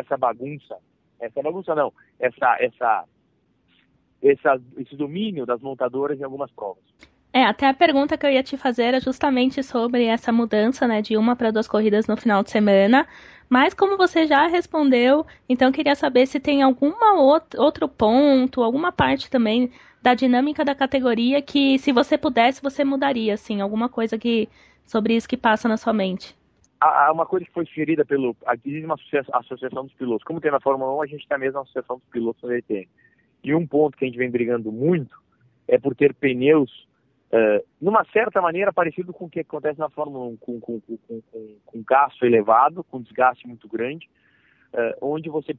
esse domínio das montadoras em algumas provas. Até a pergunta que eu ia te fazer era justamente sobre essa mudança, né, de 1 para 2 corridas no final de semana, mas como você já respondeu, então eu queria saber se tem alguma outro ponto, alguma parte também da dinâmica da categoria que, se você pudesse, você mudaria, assim, alguma coisa sobre isso que passa na sua mente. Há uma coisa que foi sugerida existe uma associação dos pilotos. Como tem na Fórmula 1, a gente tem a mesma associação dos pilotos na DTM. E um ponto que a gente vem brigando muito é por ter pneus, numa certa maneira, parecido com o que acontece na Fórmula 1, com gasto elevado, com desgaste muito grande, onde você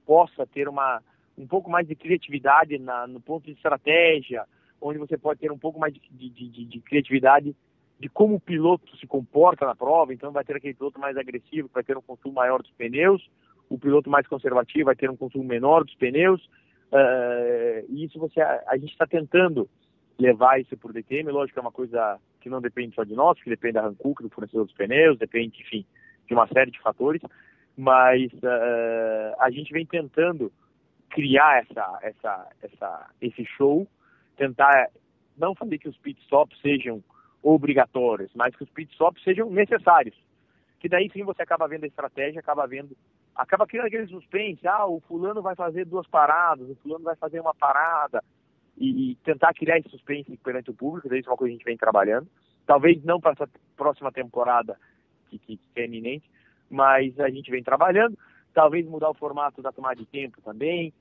possa ter um pouco mais de criatividade no ponto de estratégia, onde você pode ter um pouco mais de criatividade de como o piloto se comporta na prova. Então vai ter aquele piloto mais agressivo, que vai ter um consumo maior dos pneus, o piloto mais conservativo vai ter um consumo menor dos pneus, e isso a gente está tentando levar isso por DTM. Lógico que é uma coisa que não depende só de nós, que depende da Hankook, do fornecedor dos pneus, depende, enfim, de uma série de fatores, mas a gente vem tentando criar esse show, tentar não fazer que os pitstops sejam obrigatórios, mas que os pitstops sejam necessários. Que daí sim você acaba vendo a estratégia, acaba criando aquele suspense, o fulano vai fazer 2 paradas, o fulano vai fazer uma parada, e tentar criar esse suspense perante o público. Isso é uma coisa que a gente vem trabalhando. Talvez não para essa próxima temporada que é iminente, mas a gente vem trabalhando. Talvez mudar o formato da tomada de tempo também.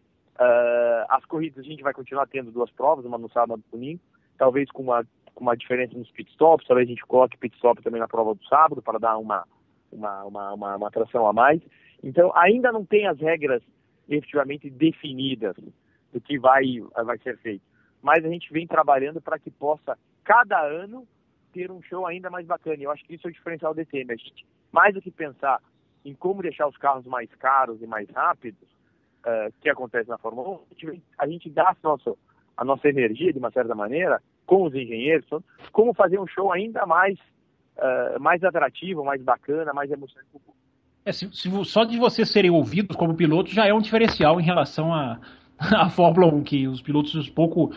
As corridas a gente vai continuar tendo 2 provas, uma no sábado e no domingo, talvez com uma diferença nos pitstops. Talvez a gente coloque pitstop também na prova do sábado para dar uma atração a mais. Então ainda não tem as regras efetivamente definidas do que vai ser feito, mas a gente vem trabalhando para que possa cada ano ter um show ainda mais bacana. Eu acho que isso é o diferencial do DTM. A gente, mais do que pensar em como deixar os carros mais caros e mais rápidos, que acontece na Fórmula 1, a gente gasta a nossa energia, de uma certa maneira, com os engenheiros, como fazer um show ainda mais atrativo, mais bacana, mais emocionante. Só de vocês serem ouvidos como pilotos já é um diferencial em relação à Fórmula 1, que os pilotos pouco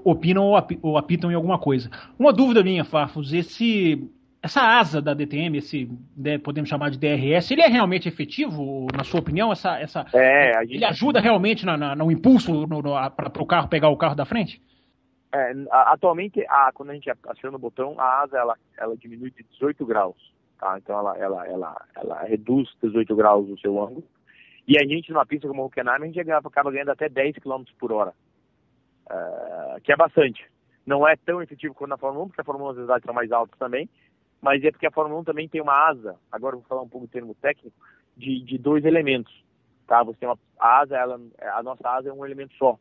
opinam ou apitam em alguma coisa. Uma dúvida minha, Farfus, essa asa da DTM, podemos chamar de DRS, ele é realmente efetivo, na sua opinião? Ele ajuda realmente no impulso para o carro pegar o carro da frente? Atualmente, quando a gente aciona o botão, a asa ela diminui de 18 graus. Tá? Então ela reduz 18 graus o seu ângulo. E a gente, numa pista como o Hockenheim, a gente acaba ganhando até 10 km por hora, que é bastante. Não é tão efetivo quanto na Fórmula 1, porque a Fórmula 1 às vezes são mais altas também, mas é porque a Fórmula 1 também tem uma asa, agora eu vou falar um pouco do termo técnico, de 2 elementos. Tá? Você tem a asa, a nossa asa é um elemento só.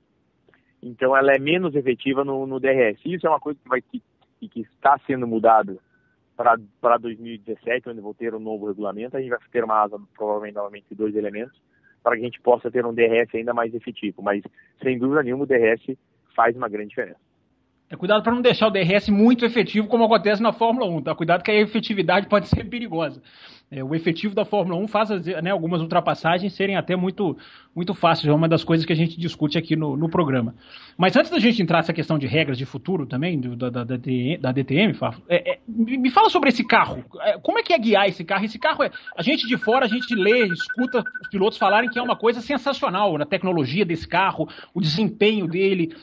Então ela é menos efetiva no DRS. Isso é uma coisa que está sendo mudado para 2017, onde vou ter um novo regulamento. A gente vai ter uma asa, provavelmente, novamente, de 2 elementos, para que a gente possa ter um DRS ainda mais efetivo. Mas, sem dúvida nenhuma, o DRS faz uma grande diferença. Cuidado para não deixar o DRS muito efetivo, como acontece na Fórmula 1, tá? Cuidado que a efetividade pode ser perigosa. O efetivo da Fórmula 1 faz, né, algumas ultrapassagens serem até muito, muito fáceis. É uma das coisas que a gente discute aqui no programa. Mas antes da gente entrar nessa questão de regras de futuro também, da DTM, me fala sobre esse carro. Como é que é guiar esse carro? Esse carro, a gente de fora, a gente lê, escuta os pilotos falarem que é uma coisa sensacional, a tecnologia desse carro, o desempenho dele.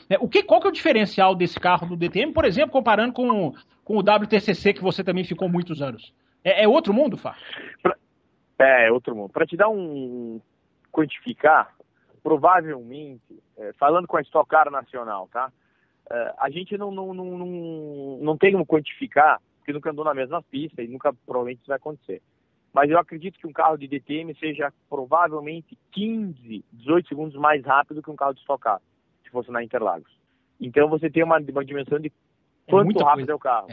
Qual que é o diferencial desse carro do DTM, por exemplo, comparando com o WTCC, que você também ficou muitos anos? É outro mundo, Fá? É outro mundo. Para te dar quantificar, provavelmente, falando com a Stock Car nacional, tá? A gente não tem como quantificar, porque nunca andou na mesma pista e nunca provavelmente isso vai acontecer. mas eu acredito que um carro de DTM seja provavelmente 15, 18 segundos mais rápido que um carro de Stock Car, se fosse na Interlagos. Então você tem uma dimensão de quanto rápido é o carro.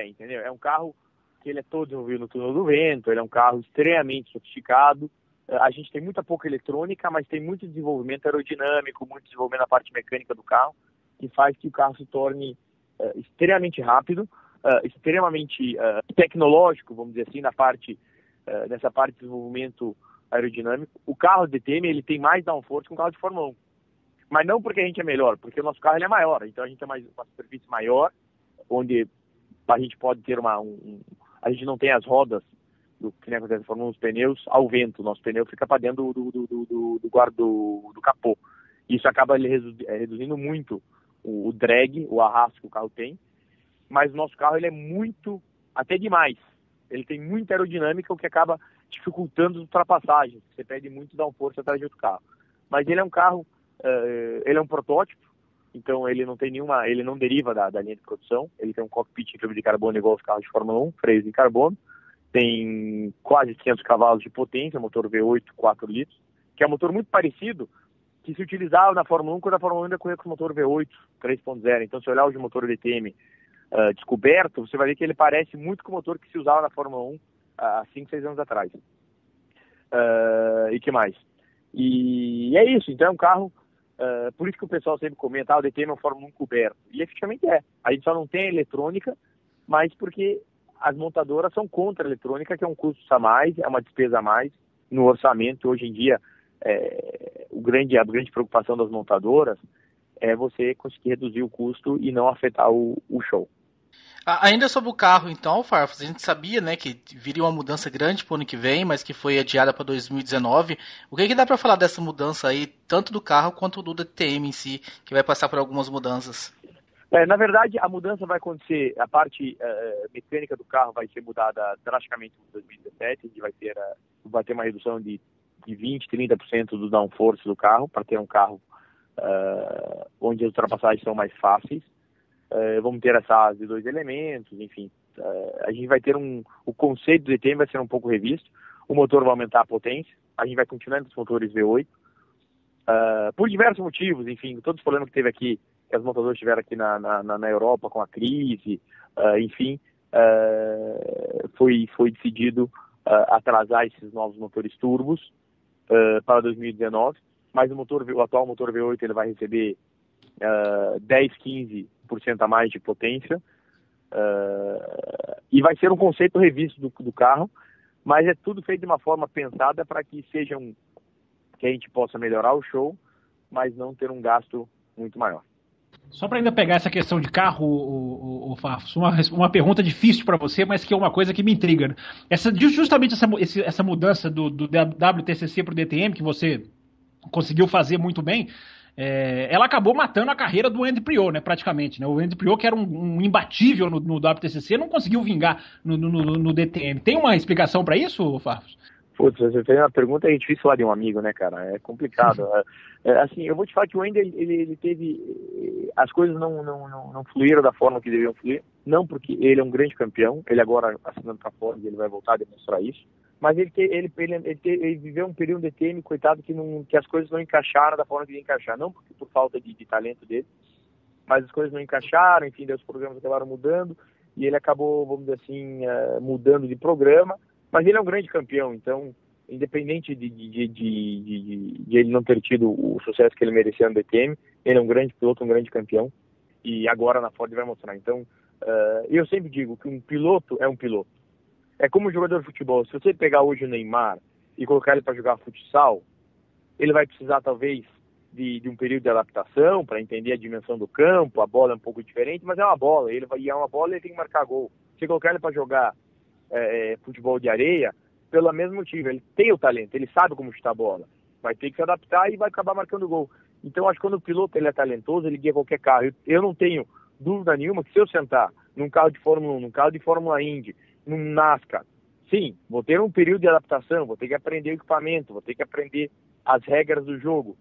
Entendeu? É um carro que ele é todo desenvolvido no túnel do vento, ele é um carro extremamente sofisticado. A gente tem muita pouca eletrônica, mas tem muito desenvolvimento aerodinâmico, muito desenvolvimento na parte mecânica do carro, que faz que o carro se torne extremamente rápido, extremamente tecnológico, vamos dizer assim, nessa parte de desenvolvimento aerodinâmico. O carro DTM, ele tem mais downforce que um carro de Fórmula 1. Mas não porque a gente é melhor, porque o nosso carro ele é maior. Então a gente tem uma superfície maior, onde a gente pode ter a gente não tem as rodas, que nem acontece na Fórmula 1, os pneus ao vento. O nosso pneu fica para dentro do capô. Isso acaba reduzindo muito o drag, o arrasto que o carro tem. Mas o nosso carro ele é muito, até demais. Ele tem muita aerodinâmica, o que acaba dificultando as ultrapassagens. Você perde muito downforce atrás de outro carro. Mas ele é um carro, ele é um protótipo, então ele não tem ele não deriva da linha de produção. Ele tem um cockpit em fibra de carbono igual aos carros de Fórmula 1, freios em carbono. Tem quase 500 cavalos de potência, motor V8, 4 litros, que é um motor muito parecido que se utilizava na Fórmula 1 quando a Fórmula 1 ainda corria com o motor V8, 3.0. Então, se olhar o motor DTM descoberto, você vai ver que ele parece muito com o motor que se usava na Fórmula 1 há 5, 6 anos atrás. E que mais? E é isso, então é um carro, por isso que o pessoal sempre comenta, o DTM é um Fórmula 1 coberto. E efetivamente é. A gente só não tem a eletrônica, mas porque as montadoras são contra a eletrônica, que é um custo a mais, é uma despesa a mais no orçamento. Hoje em dia, a grande preocupação das montadoras é você conseguir reduzir o custo e não afetar o show. Ainda sobre o carro, então, Farfus, a gente sabia, né, que viria uma mudança grande para o ano que vem, mas que foi adiada para 2019. O que dá para falar dessa mudança aí, tanto do carro quanto do DTM em si, que vai passar por algumas mudanças? Na verdade, a mudança vai acontecer, a parte mecânica do carro vai ser mudada drasticamente em 2017, a gente vai ter uma redução de 20%, 30% do downforce do carro, para ter um carro onde as ultrapassagens são mais fáceis. Vamos ter essa asa de 2 elementos, enfim. A gente vai ter o conceito do DTM vai ser um pouco revisto, o motor vai aumentar a potência, a gente vai continuar entre os motores V8, por diversos motivos, enfim, todos os problemas que teve aqui, que as montadoras tiveram aqui na Europa com a crise, enfim, foi decidido atrasar esses novos motores turbos para 2019, mas o atual motor V8 ele vai receber 10, 15% a mais de potência, e vai ser um conceito revisto do carro, mas é tudo feito de uma forma pensada para que que a gente possa melhorar o show, mas não ter um gasto muito maior. Só para ainda pegar essa questão de carro, o Farfus, uma pergunta difícil para você, mas que é uma coisa que me intriga. Né? Justamente essa mudança do WTCC para o DTM, que você conseguiu fazer muito bem, ela acabou matando a carreira do Andy Priaulx, né, praticamente. Né? O Andy Priaulx, que era um imbatível no WTCC, não conseguiu vingar no DTM. Tem uma explicação para isso, Farfus? Putz, você fez uma pergunta é difícil falar de um amigo, né, cara? É complicado. Assim, eu vou te falar que o Andy, ele teve... As coisas não fluíram da forma que deveriam fluir. Não porque ele é um grande campeão. Ele agora, assinando para fora, ele vai voltar a demonstrar isso. Mas ele viveu um período de DTM, coitado, que as coisas não encaixaram da forma que devia encaixar. Não por falta de talento dele, mas as coisas não encaixaram, enfim, os programas acabaram mudando. E ele acabou, vamos dizer assim, mudando de programa. Mas ele é um grande campeão, então, independente de ele não ter tido o sucesso que ele merecia no DTM, ele é um grande piloto, um grande campeão, e agora na Ford vai mostrar. Então, eu sempre digo que um piloto é um piloto. É como um jogador de futebol. Se você pegar hoje o Neymar e colocar ele para jogar futsal, ele vai precisar, talvez, de um período de adaptação para entender a dimensão do campo, a bola é um pouco diferente, mas é uma bola, ele tem que marcar gol. Se colocar ele para jogar futebol de areia, pelo mesmo motivo, ele tem o talento, ele sabe como chutar a bola, vai ter que se adaptar e vai acabar marcando gol. Então, acho que quando o piloto ele é talentoso, ele guia qualquer carro. Eu não tenho dúvida nenhuma que se eu sentar num carro de Fórmula 1, num carro de Fórmula Indy, num NASCAR, sim, vou ter um período de adaptação, vou ter que aprender o equipamento, vou ter que aprender as regras do jogo,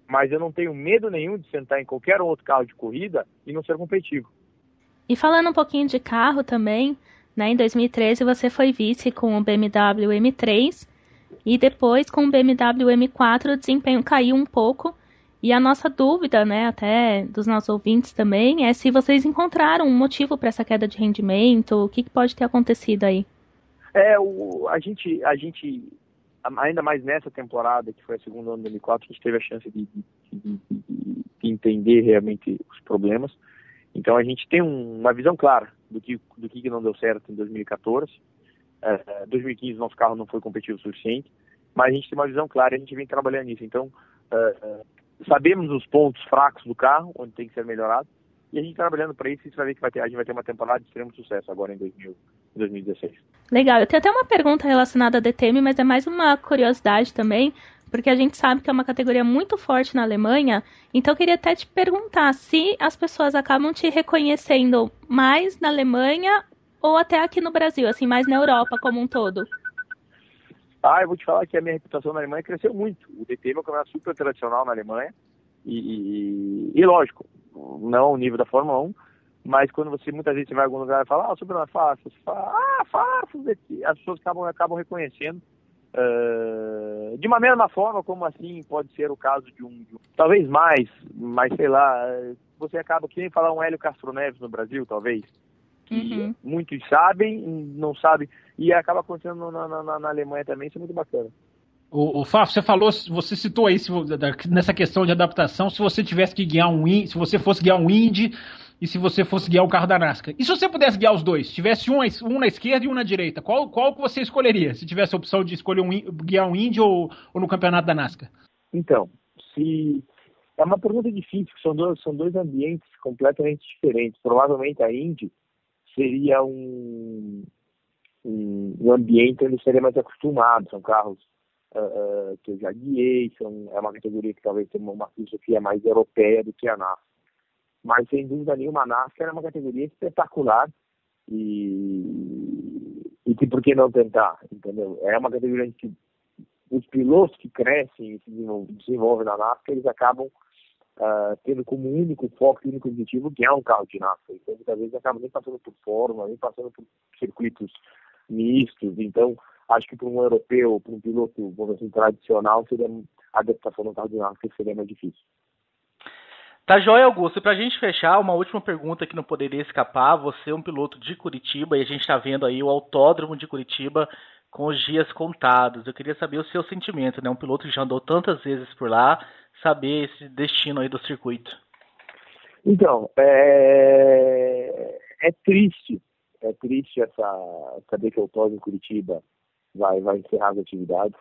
mas eu não tenho medo nenhum de sentar em qualquer outro carro de corrida e não ser competitivo. E falando um pouquinho de carro também, né? Em 2013 você foi vice com o BMW M3 e depois com o BMW M4 o desempenho caiu um pouco. E a nossa dúvida, né, até dos nossos ouvintes também, é se vocês encontraram um motivo para essa queda de rendimento, o que pode ter acontecido aí? A gente, ainda mais nessa temporada, que foi a segunda ano de 2004, a gente teve a chance de entender realmente os problemas. Então a gente tem uma visão clara do que não deu certo em 2014. 2015 nosso carro não foi competitivo o suficiente, mas a gente tem uma visão clara e a gente vem trabalhando nisso. Então sabemos os pontos fracos do carro, onde tem que ser melhorado, e a gente trabalhando para isso, você vai ver que a gente vai ter uma temporada de extremo sucesso agora em 2016. Legal, eu tenho até uma pergunta relacionada à DTM, mas é mais uma curiosidade também, porque a gente sabe que é uma categoria muito forte na Alemanha, então eu queria até te perguntar se as pessoas acabam te reconhecendo mais na Alemanha ou até aqui no Brasil, assim, mais na Europa como um todo. Eu vou te falar que a minha reputação na Alemanha cresceu muito. O DTM é um campeonato super tradicional na Alemanha. E lógico, não ao nível da Fórmula 1, mas quando muitas vezes você vai a algum lugar e fala, super não é fácil, você fala, fácil, as pessoas acabam reconhecendo. De uma mesma forma, como assim pode ser o caso de um talvez mais, mas sei lá, você acaba que nem falar um Hélio Castro Neves no Brasil, talvez. Que muitos sabem, não sabem, e acaba acontecendo na Alemanha também, isso é muito bacana. O Fafo, você citou aí nessa questão de adaptação, se você tivesse que guiar se você fosse guiar um Indy e se você fosse guiar um carro da NASCAR. E se você pudesse guiar os dois, tivesse um na esquerda e um na direita, qual que você escolheria? Se tivesse a opção de escolher guiar um Indy ou no campeonato da NASCAR? Então, é uma pergunta difícil, são dois ambientes completamente diferentes. Provavelmente a Indy seria um ambiente onde eu seria mais acostumado, são carros que eu já guiei, é uma categoria que talvez tenha uma filosofia mais europeia do que a NASCAR. Mas, sem dúvida nenhuma, a NASCAR é uma categoria espetacular e que por que não tentar, entendeu? É uma categoria que os pilotos que crescem e se desenvolvem na NASCAR, eles acabam tendo como único foco e único objetivo guiar um carro de NASCAR. Então, muitas vezes, acabam nem passando por fórmula, nem passando por circuitos mistos. Então, acho que para um europeu, para um piloto, vamos dizer, tradicional, a adaptação no carro de NASCAR seria mais difícil. Tá joia, Augusto. E pra gente fechar, uma última pergunta que não poderia escapar. Você é um piloto de Curitiba e a gente tá vendo aí o Autódromo de Curitiba com os dias contados. Eu queria saber o seu sentimento, né? Um piloto que já andou tantas vezes por lá, saber esse destino aí do circuito. Então, é triste. É triste saber que o Autódromo de Curitiba vai encerrar as atividades.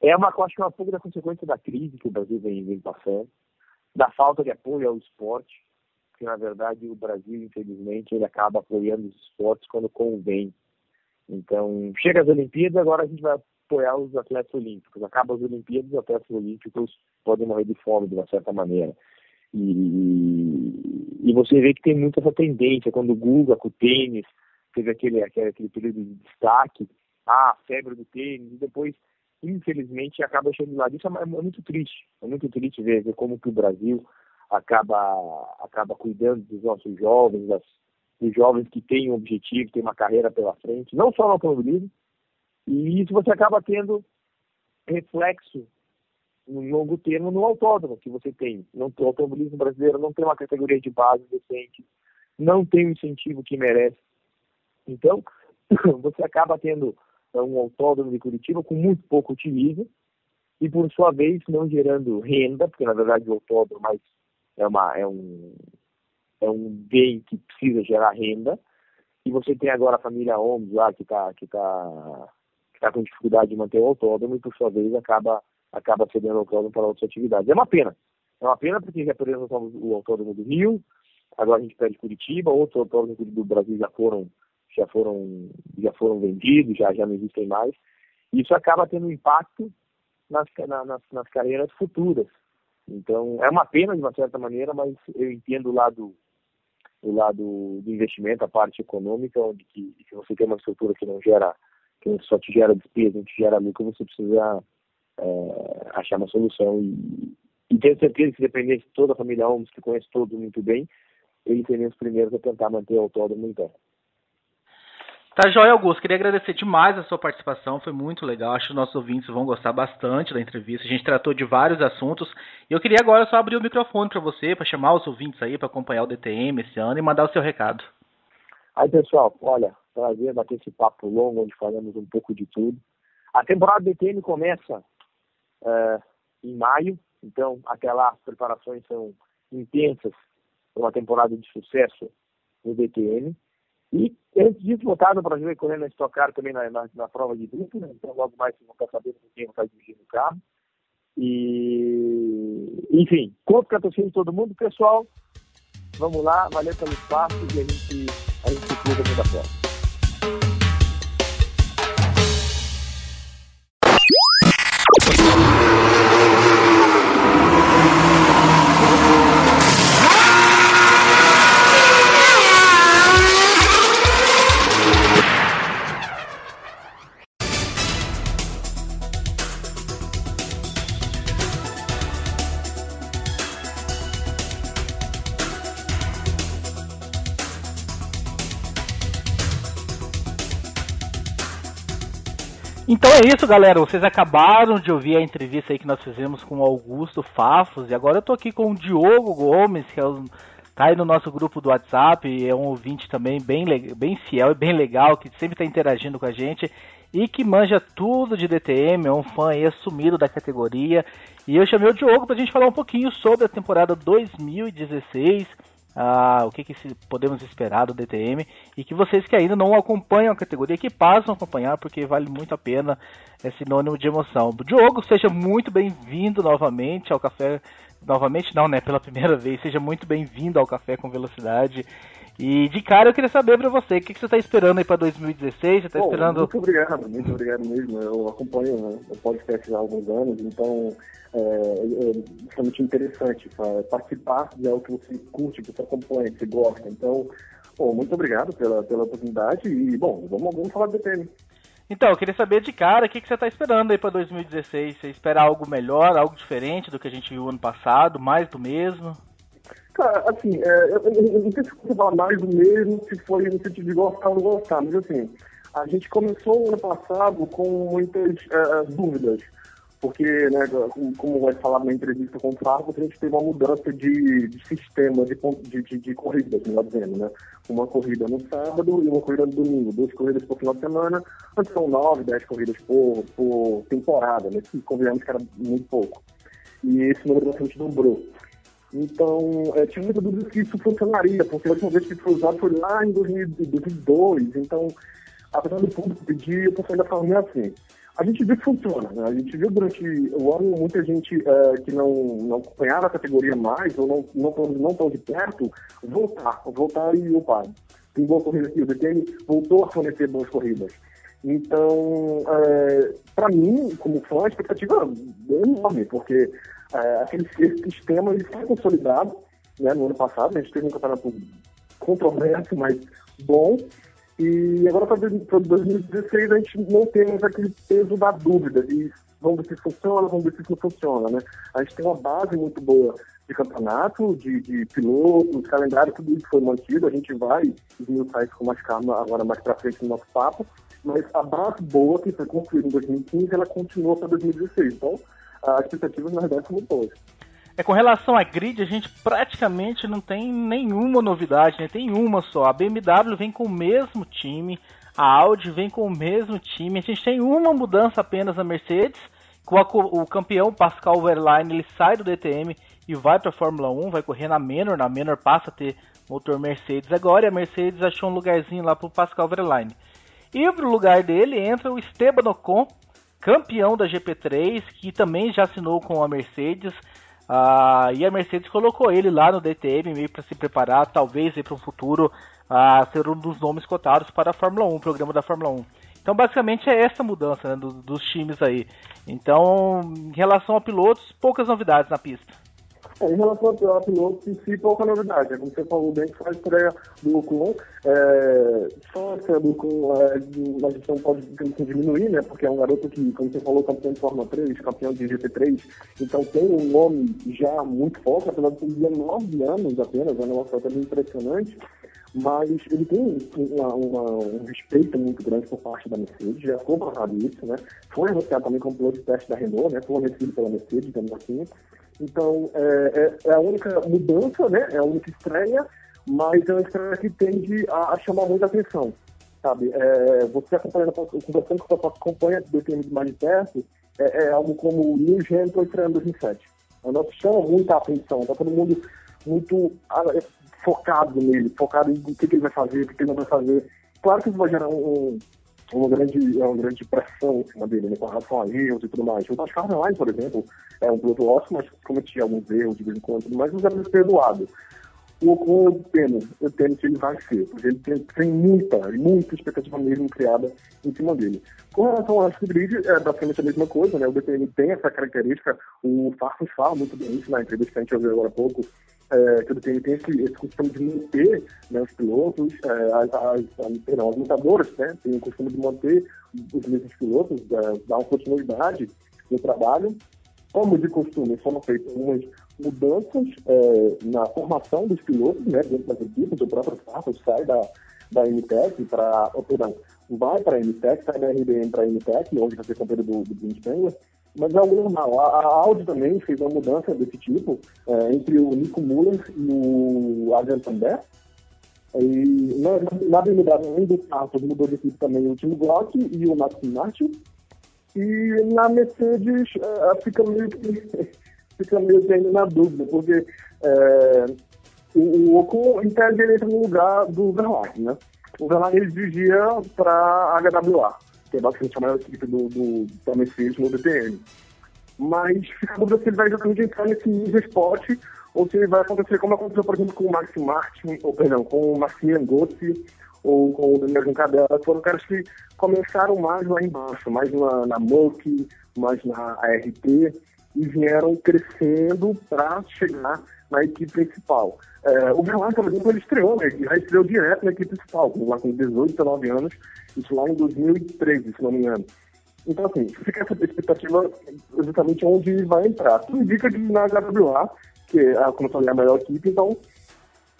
Eu acho que é um pouco da consequência da crise que o Brasil vem passando, da falta de apoio ao esporte, porque na verdade o Brasil, infelizmente, ele acaba apoiando os esportes quando convém. Então, chega as Olimpíadas, agora a gente vai apoiar os atletas olímpicos. Acaba as Olimpíadas, os atletas olímpicos podem morrer de fome de uma certa maneira. E você vê que tem muita essa tendência, quando o Guga com o tênis teve aquele período de destaque, a febre do tênis, e depois, infelizmente, acaba deixando de lado. Isso é muito triste. É muito triste ver como que o Brasil acaba cuidando dos nossos jovens, dos jovens que têm um objetivo, têm uma carreira pela frente, não só no automobilismo, e isso você acaba tendo reflexo no longo termo no autódromo que você tem. O automobilismo brasileiro não tem uma categoria de base decente, não tem o incentivo que merece. Então, você acaba tendo um autódromo de Curitiba com muito pouco otimismo e, por sua vez, não gerando renda, porque, na verdade, o autódromo é um bem que precisa gerar renda. E você tem agora a família Holmes lá, que tá com dificuldade de manter o autódromo e, por sua vez, acaba cedendo o autódromo para outras atividades. É uma pena porque já perdemos o autódromo do Rio, agora a gente perde Curitiba, outros autódromos do Brasil já foram vendidos, já não existem mais. Isso acaba tendo impacto nas carreiras futuras. Então, é uma pena de uma certa maneira, mas eu entendo o lado do investimento, a parte econômica, onde que você tem uma estrutura que só te gera despesa, não te gera lucro, você precisa achar uma solução. E tenho certeza que, se dependesse de toda a família Holmes, que conhece todos muito bem, eles seriam os primeiros a tentar manter o autódromo em pé. Tá joia, Augusto. Queria agradecer demais a sua participação, foi muito legal. Acho que os nossos ouvintes vão gostar bastante da entrevista. A gente tratou de vários assuntos. E eu queria agora só abrir o microfone para você, para chamar os ouvintes aí, para acompanhar o DTM esse ano e mandar o seu recado. Aí, pessoal, olha, prazer bater esse papo longo, onde falamos um pouco de tudo. A temporada do DTM começa em maio, então até lá as preparações são intensas para uma temporada de sucesso no DTM. E antes disso, voltado para ver correndo na Stock Car também na prova de dupla, né? Então logo mais vocês vão estar sabendo quem vai dirigir no carro. E, enfim, conto com a torcida de todo mundo, pessoal. Vamos lá, valeu pelo espaço e a gente se cuida da próxima. Então é isso, galera. Vocês acabaram de ouvir a entrevista aí que nós fizemos com o Augusto Fafos. E agora eu tô aqui com o Diogo Gomes, que tá aí no nosso grupo do WhatsApp. É um ouvinte também bem fiel e bem legal, que sempre tá interagindo com a gente. E que manja tudo de DTM, é um fã aí assumido da categoria. E eu chamei o Diogo pra gente falar um pouquinho sobre a temporada 2016. O que podemos esperar do DTM, e que vocês que ainda não acompanham a categoria, que passam a acompanhar, porque vale muito a pena, é sinônimo de emoção. Diogo, seja muito bem-vindo novamente ao Café, novamente não, né, pela primeira vez, seja muito bem-vindo ao Café com Velocidade. E de cara eu queria saber pra você, o que você está esperando aí pra 2016? Você tá esperando... Muito obrigado mesmo. Eu acompanho o podcast há alguns anos, então é extremamente interessante participar de algo que você curte, que você acompanha, que você gosta. Então, muito obrigado pela oportunidade e, vamos falar do DTM. Então, eu queria saber de cara, o que você está esperando aí pra 2016? Você espera algo melhor, algo diferente do que a gente viu ano passado, mais do mesmo? Cara, assim, eu não sei se você fala mais do mesmo, se foi no sentido de gostar ou não gostar, mas assim, a gente começou o ano passado com muitas dúvidas, porque, né, como vai falar na entrevista com o Fábio, a gente teve uma mudança de sistema de corridas, melhor dizendo, né? Uma corrida no sábado e uma corrida no domingo, 2 corridas por final de semana, antes são 9, 10 corridas por temporada, né? Que convenhamos que era muito pouco. E esse número bastante dobrou. Então, tinha muita dúvida que isso funcionaria, porque a última vez que foi usado foi lá em 2002, então, apesar do público pedir, o pessoal ainda falando assim. A gente viu que funciona, né? A gente viu durante o ano muita gente que não acompanhava a categoria mais, ou não tão de perto, voltar e opa, tem boa corrida aqui, o DTM voltou a fornecer boas corridas. Então, para mim, como fã, a expectativa é enorme, porque esse sistema ele foi consolidado, né, no ano passado. A gente teve um campeonato controverso, mas bom. E agora para 2016 a gente não tem mais aquele peso da dúvida de vamos ver se funciona, vamos ver se não funciona, né? A gente tem uma base muito boa de campeonato, de pilotos, calendário, tudo isso foi mantido. A gente vai esmiuçar isso com mais calma agora mais para frente no nosso papo. Mas a base boa que foi construída em 2015, ela continua para 2016. Então, as expectativas, na verdade, são muito boas. Com relação à grid, a gente praticamente não tem nenhuma novidade, né? Tem uma só. A BMW vem com o mesmo time, a Audi vem com o mesmo time. A gente tem uma mudança apenas na Mercedes, com o campeão Pascal Wehrlein, ele sai do DTM e vai para a Fórmula 1, vai correr na Manor. Na Manor passa a ter motor Mercedes agora, e a Mercedes achou um lugarzinho lá para o Pascal Wehrlein. E pro lugar dele entra o Esteban Ocon, campeão da GP3, que também já assinou com a Mercedes. E a Mercedes colocou ele lá no DTM meio para se preparar, talvez para um futuro ser um dos nomes cotados para a Fórmula 1, o programa da Fórmula 1. Então basicamente é essa mudança, né, dos times aí. Então, em relação a pilotos, poucas novidades na pista. Em relação ao piloto em si, pouca novidade. Como você falou bem, que foi a estreia do Ocon. Só a estreia do Ocon, a gente não pode diminuir, né? Porque é um garoto que, como você falou, campeão de Fórmula 3, campeão de GP3, então tem um nome já muito forte, apesar de ter 19 anos apenas, é um negócio até bem impressionante. Mas ele tem um respeito muito grande por parte da Mercedes, já ficou provado isso, né? Foi anunciado também como piloto de teste da Renault, né? Foi fornecido pela Mercedes, digamos assim. Então, é a única mudança, né? É a única estreia, mas é uma estreia que tende a chamar muita atenção, sabe? Você acompanhando, conversando com o pessoal que acompanha o DTM mais de perto, é algo como o Lewis Hamilton estreando em 2007. O nosso chama muita atenção, tá todo mundo muito focado nele, focado em o que ele vai fazer, o que ele não vai fazer. Claro que isso vai gerar uma grande pressão em cima dele, né, com relação a erros e tudo mais. O Oscar Verlaine, por exemplo, é um piloto ótimo, mas cometia alguns erros de vez em quando, mas não deve ser perdoado. O Ocon eu temo que ele vai ser, porque ele tem muita expectativa mesmo criada em cima dele. Com relação ao Grid, é basicamente a mesma coisa, né? O DTM tem essa característica, o Farfus fala muito bem isso na entrevista que a gente ouviu agora há pouco, que o DTM tem esse costume de manter, né, os pilotos, as montadoras, né, tem o costume de manter os mesmos pilotos, dar uma continuidade no trabalho. Como de costume, foram feitas algumas mudanças na formação dos pilotos, né, dentro das equipes. O próprio Farfus sai da MTEC vai para a MTEC, sai da RBM para a MTEC, onde vai ser companheiro do Jim Spengler. Mas é algo normal. A Audi também fez uma mudança desse tipo entre o Nico Müller e o Adrian Tambay. E na BMW, além do Farfus, mudou de equipe também o Timo Glock e o Max Martin. E na Mercedes fica meio que ainda na dúvida, porque o Ocon, em tese, ele entra no lugar do Verlaine, né? O Verlaine ele dirigia para a HWA, que é basicamente a maior equipe da Mercedes no DTM. Mas fica a dúvida se ele vai exatamente entrar nesse nível sport, ou se ele vai acontecer como aconteceu, por exemplo, com o Max Martin, com o Marcin Gozzi, ou com o Daniel Juncadella, foram caras que começaram mais lá embaixo, mais na Moke, mais na ART, e vieram crescendo para chegar na equipe principal. O Verlaine, por exemplo, ele estreou, né? Ele já estreou direto na equipe principal, lá com 18, 19 anos, isso lá em 2013, se não me engano. Então, assim, fica essa expectativa exatamente onde ele vai entrar. Tudo indica que na HWA, que é, como eu falei, a maior equipe, então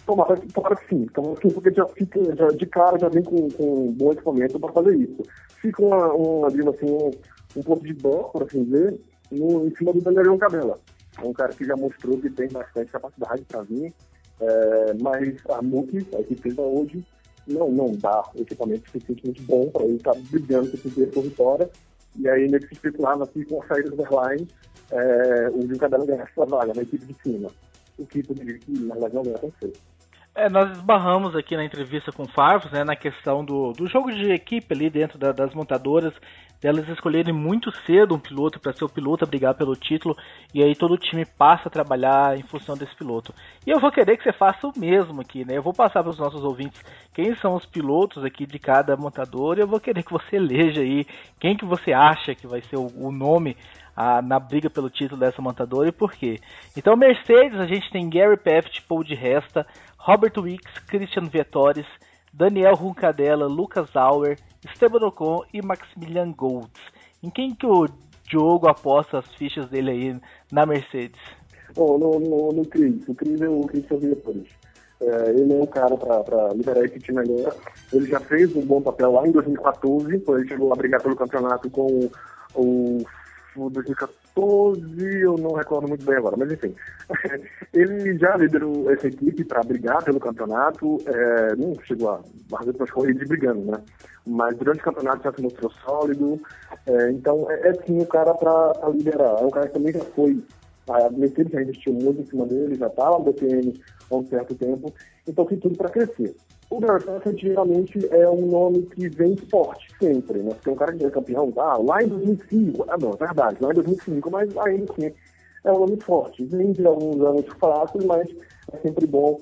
tomara que sim. Então, assim, porque já de cara já vem com um bom equipamento para fazer isso. Fica um pouco de dó, por assim dizer, em cima do Daniel Juncadella. É um cara que já mostrou que tem bastante capacidade para vir, mas a Moke, a equipe da hoje, não dá equipamento suficientemente bom para ele estar brigando por vitória. E aí, meio que se especulava que com a saída do Verlaine, o Juncadella ganhar essa vaga na equipe de cima. O que poderia que, na verdade, não vai acontecer. Nós esbarramos aqui na entrevista com o Farfus, né, na questão do jogo de equipe ali dentro das montadoras, delas escolherem muito cedo um piloto para ser o piloto a brigar pelo título, e aí todo o time passa a trabalhar em função desse piloto. E eu vou querer que você faça o mesmo aqui, né? Eu vou passar para os nossos ouvintes quem são os pilotos aqui de cada montadora, e eu vou querer que você eleja aí quem que você acha que vai ser o nome na briga pelo título dessa montadora e por quê. Então, Mercedes, a gente tem Gary Paft, Paul di Resta, Robert Wickes, Christian Viatores, Daniel Juncadella, Lucas Auer, Esteban Ocon e Maximilian Goltz. Em quem que o Diogo aposta as fichas dele aí na Mercedes? No Chris. O Chris é o Christian Viatores. Ele é um cara para liderar a equipe melhor. Ele já fez um bom papel lá em 2014, quando ele chegou a brigar pelo campeonato com o 2014, eu não recordo muito bem agora, mas enfim. Ele já liderou essa equipe para brigar pelo campeonato, não chegou a fazer duas corridas brigando, né? Mas durante o campeonato já se mostrou sólido, então sim o cara para liderar. É um cara que também já foi, a Mercedes já investiu muito em cima dele, já estava no DTM há um certo tempo, então tem tudo para crescer. O Gary Paft geralmente é um nome que vem forte sempre, né? Porque um cara que é campeão, lá em 2005, não, é verdade, lá em 2005, mas ainda assim é um nome forte. Vem de alguns anos fracos, mas é sempre bom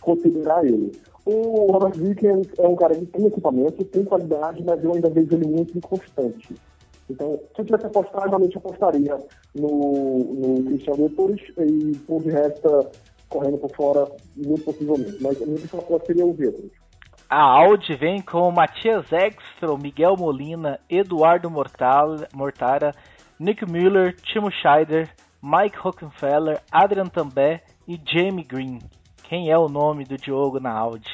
considerar ele. O Robert Wickens é um cara que tem equipamento, tem qualidade, mas eu ainda vejo ele muito inconstante. Então, se eu tivesse apostado, realmente apostaria no Christian Lupus e por de resto correndo por fora, muito possivelmente. Mas a minha principal aposta seria o Vettel. A Audi vem com Matthias Ekstrom, Miguel Molina, Eduardo Mortara, Nick Müller, Timo Scheider, Mike Hockenfeller, Adrian Tambay e Jamie Green. Quem é o nome do Diogo na Audi?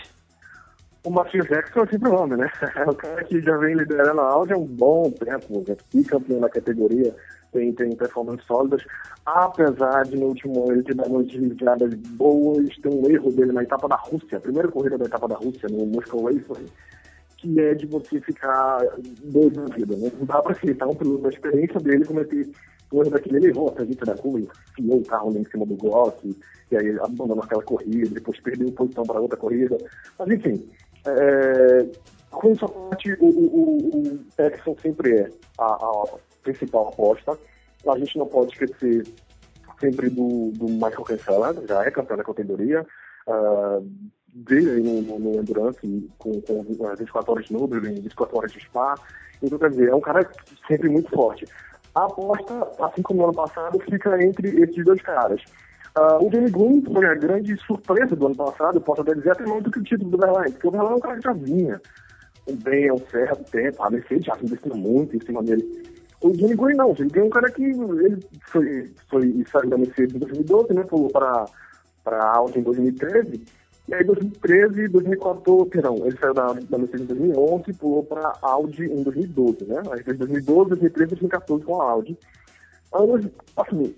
O Matthias Ekstrom é sempre o nome, né? É o cara que já vem liderando a Audi há um bom tempo, já foi campeão da categoria, tem performances sólidas, apesar de no último ano ele ter dado umas desviadas boas, tem um erro dele na etapa da Rússia, a primeira corrida da etapa da Rússia, no Moscow Raceway, que é de você ficar doido na vida, né? Não dá pra aceitar um piloto da experiência dele cometer um erro daquele, ele errou a trajetória da curva, enfiou o carro lá em cima do Glock, e aí abandonou aquela corrida, depois perdeu posição para outra corrida, mas enfim, com essa parte, o Ericsson sempre é a principal aposta. A gente não pode esquecer sempre do Michael Hockenfeller, já é campeão da categoria, dele aí no Endurance, com 24 horas de Nürburgring, 24 horas de Spa. Então, quer dizer, é um cara sempre muito forte. A aposta, assim como no ano passado, fica entre esses dois caras. O Jamie Green foi a grande surpresa do ano passado, eu posso até dizer até mais do que o título do Verlaine, porque o Verlaine é um cara que já vinha bem ao certo tempo, a Mercedes já investiu muito em cima dele. O Jamie Green não, o Jamie Green é um cara que ele saiu da Mercedes em 2012, né, pulou para a Audi em 2013, e aí 2013, 2014, perdão, ele saiu da Mercedes em 2011 e pulou para a Audi em 2012, né, aí fez 2012, 2013 e 2014 com a Audi. Anos, assim,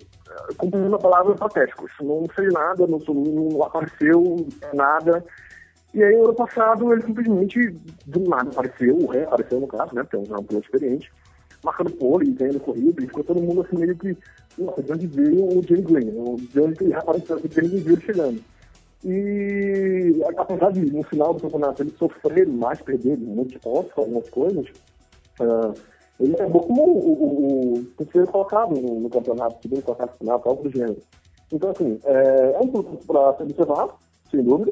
compreendendo a palavra, patéticos, não fez nada, não apareceu nada. E aí, no ano passado, ele simplesmente, do nada, reapareceu no caso, né, porque é um piloto experiente, marcando pole, ganhando corrida, e ficou todo mundo assim meio que, nossa, de onde veio o Jamie Green, de onde ele reapareceu, porque ninguém viu ele chegando. E, apesar de, no final do campeonato, ele sofrer mais, perder muitos pontos, algumas coisas, ele acabou como o terceiro colocado no campeonato, segundo colocado no final, algo do gênero. Então, assim, é um piloto para ser observado, sem dúvida,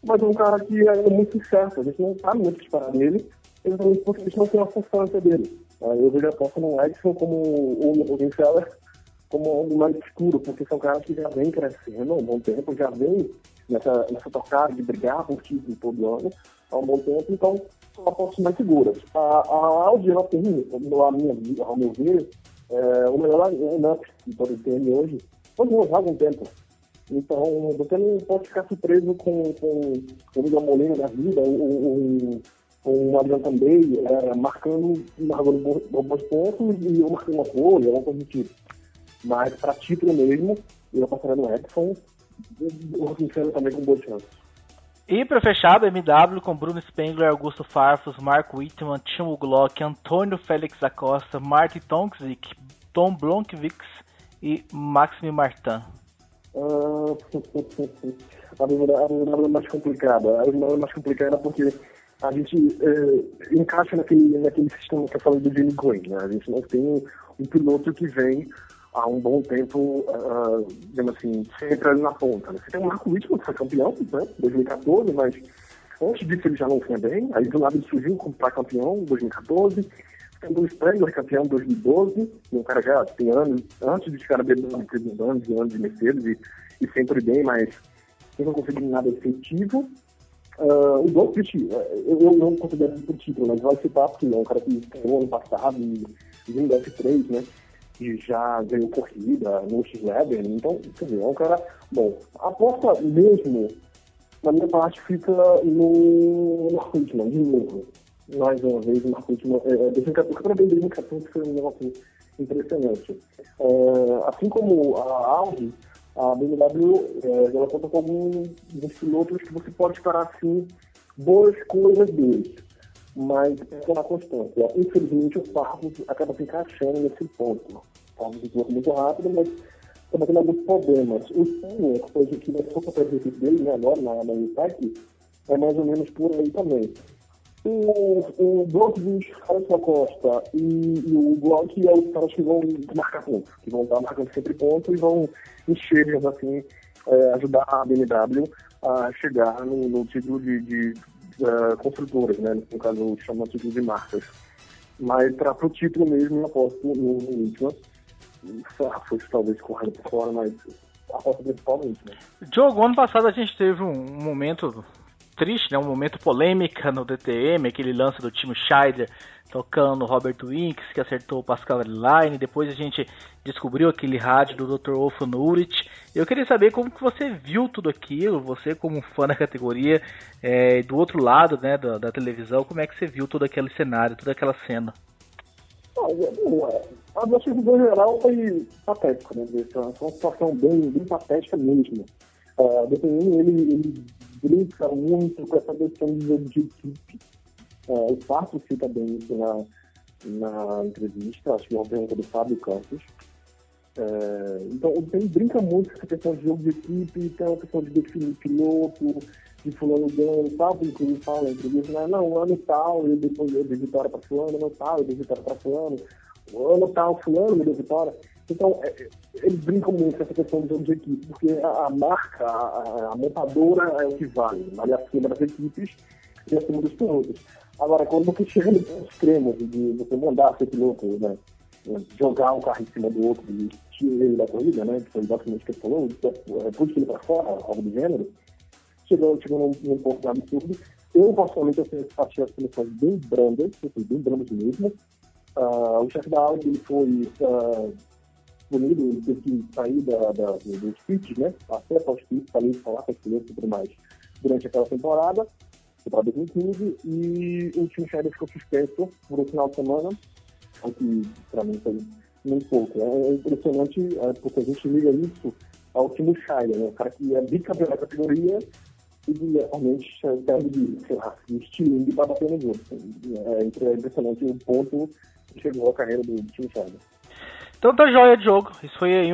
mas é um cara que é muito incerto, a gente não sabe muito o que esperar dele, exatamente porque a gente não tem a constância dele. Eu vejo a aposta no Edson como o Hockenfeller como algo mais escuro, porque são caras que já vêm crescendo há um bom tempo, já vêm nessa tocada de brigar por título todo ano há um bom tempo, então são apostas mais seguras. A Audi, ela tem, ao meu ver, o melhor lineup que pode ter hoje, pode já há algum tempo. Então, você não pode ficar surpreso com o Miguel Molina da vida, o Adrian Tambay marcando bons pontos e eu marcando uma folha, alguma coisa do tipo. Mas para título mesmo, eu passaria no Edson, o Hockenfeller também com boas chances. E para fechar, a BMW com Bruno Spengler, Augusto Farfus, Mark Whitman, Timo Glock, Antônio Félix Acosta, Martin Tomczyk, Tom Blomqvist e Maxime Martin. A BMW é mais complicada. A BMW é mais complicada porque a gente encaixa naquele sistema que eu falei do Jamie Green, né? A gente não tem um piloto que vem há um bom tempo, digamos assim, sempre ali na ponta, né? Você tem o Marco Whitman, que foi campeão, né, em 2014, mas antes disso ele já não tinha bem, aí do lado ele surgiu como campeão em 2014, tem o Spengler, campeão em 2012, e um cara já tem anos, antes de chegar a BMW, teve anos e anos de Mercedes, e sempre bem, mas não conseguiu nada efetivo. O Blomqvist, eu não considero ele por título, mas vai citar porque é um cara que ganhou ano passado, em 2013, né? Que já ganhou corrida no X-Level, então, quer dizer, é um cara bom. A aposta mesmo, na minha parte, fica no Mark Whitman, de novo. Mais uma vez, o Mark Whitman, 2014 foi um negócio impressionante. Assim como a Audi, a BMW, ela conta com alguns pilotos que você pode esperar, assim, boas coisas deles. Mas é uma constância. Infelizmente, o Farfus acaba se encaixando nesse ponto. Farfus é um piloto muito rápido, mas também tem alguns problemas. O Spengler, que foi que vai ser para a equipe dele, né, agora na UTEC, é mais ou menos por aí também. O Blomqvist, Alex Acosta e o Glock é os caras que vão marcar pontos, que vão estar marcando sempre pontos e vão encher, assim, ajudar a BMW a chegar no título de construtoras, né? No caso, chama título de marcas. Mas para o título mesmo, eu aposto no Whitman. Foi talvez correndo por fora, mas aposto principalmente, né? Diogo, ano passado a gente teve um momento triste, né? Um momento polêmica no DTM, aquele lance do Timo Scheider tocando o Robert Winks, que acertou o Pascal Line. Depois a gente descobriu aquele rádio do Dr. Wolfgang Nurich. Eu queria saber como que você viu tudo aquilo, você como fã da categoria, do outro lado, né, da televisão, como é que você viu todo aquele cenário, toda aquela cena? A nossa visão geral foi patética, né? Foi uma situação bem patética mesmo. O DTM, ele brinca muito com essa questão de jogo de equipe. O Farfus cita bem isso na entrevista, acho que é uma pergunta do Fábio Campos. Então, ele brinca muito com essa questão de jogo de equipe, tem uma questão de definir piloto, de fulano ganha e tal, inclusive fala na entrevista, não, ano tal, eu depois eu dei vitória para fulano, ano tal, eu dei vitória para fulano, ano tal, fulano me deu vitória. Então, eles brincam muito com essa questão de jogo de equipe, porque a marca, a montadora é o que vale acima das equipes e acima dos pilotos. Agora, quando você chega no extremo de você mandar seu piloto, né, jogar um carro em cima do outro e tirar ele da corrida, né, que foi exatamente o que ele falou, puxa ele para fora, algo do gênero, chegou num ponto absurdo. Eu, particularmente, eu achei as seleções bem brandas mesmo. O chefe da Audi, ele foi punido, ele teve que sair dos pits, né, até para os pits, para ele falar com os pilotos e tudo mais, durante aquela temporada, para 2015, e o Timo Scheider ficou suspenso por um final de semana, o que para mim foi muito pouco. É impressionante, porque a gente liga isso ao Timo Scheider, né, o cara que é bicampeão da categoria e atualmente serve de, sei lá, de estilingue para bater nos outros. É impressionante o ponto que chegou a carreira do Timo Scheider. Então tá joia, Diogo. Isso foi aí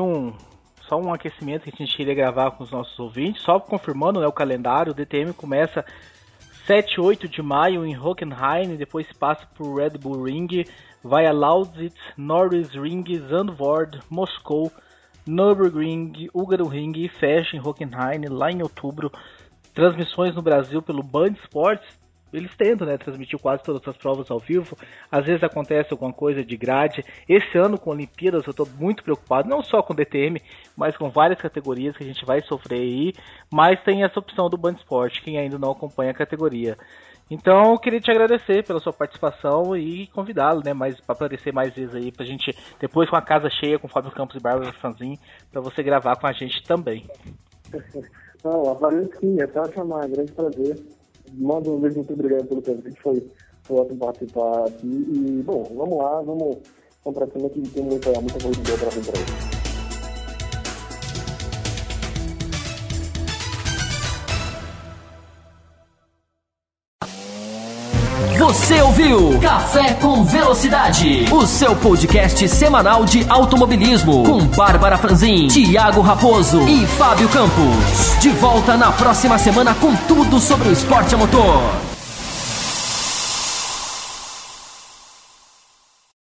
só um aquecimento que a gente queria gravar com os nossos ouvintes. Só confirmando, né, o calendário, o DTM começa 7 e 8 de maio em Hockenheim, depois passa por Red Bull Ring, vai a Lausitz, Nürburgring, Zandvoort, Moscou, Nürburgring, Hungaroring e fecha em Hockenheim lá em outubro. Transmissões no Brasil pelo Band Esportes. Eles tentam, né, transmitir quase todas as provas ao vivo. Às vezes acontece alguma coisa de grade. Esse ano com Olimpíadas eu estou muito preocupado, não só com o DTM, mas com várias categorias que a gente vai sofrer aí. Mas tem essa opção do Band Esporte, quem ainda não acompanha a categoria. Então eu queria te agradecer pela sua participação e convidá-lo, né, para aparecer mais vezes aí, pra gente, depois com a casa cheia, com Fábio Campos e Bárbara Franzin, para você gravar com a gente também. Não, aparece sim, é só chamar, grande prazer. Manda um beijo, muito obrigado pelo convite, foi ótimo participar aqui. E, bom, vamos lá, vamos para cima que tem muita coisa boa para vir para aí. Você ouviu Café com Velocidade, o seu podcast semanal de automobilismo com Bárbara Franzin, Thiago Raposo e Fábio Campos. De volta na próxima semana com tudo sobre o esporte a motor.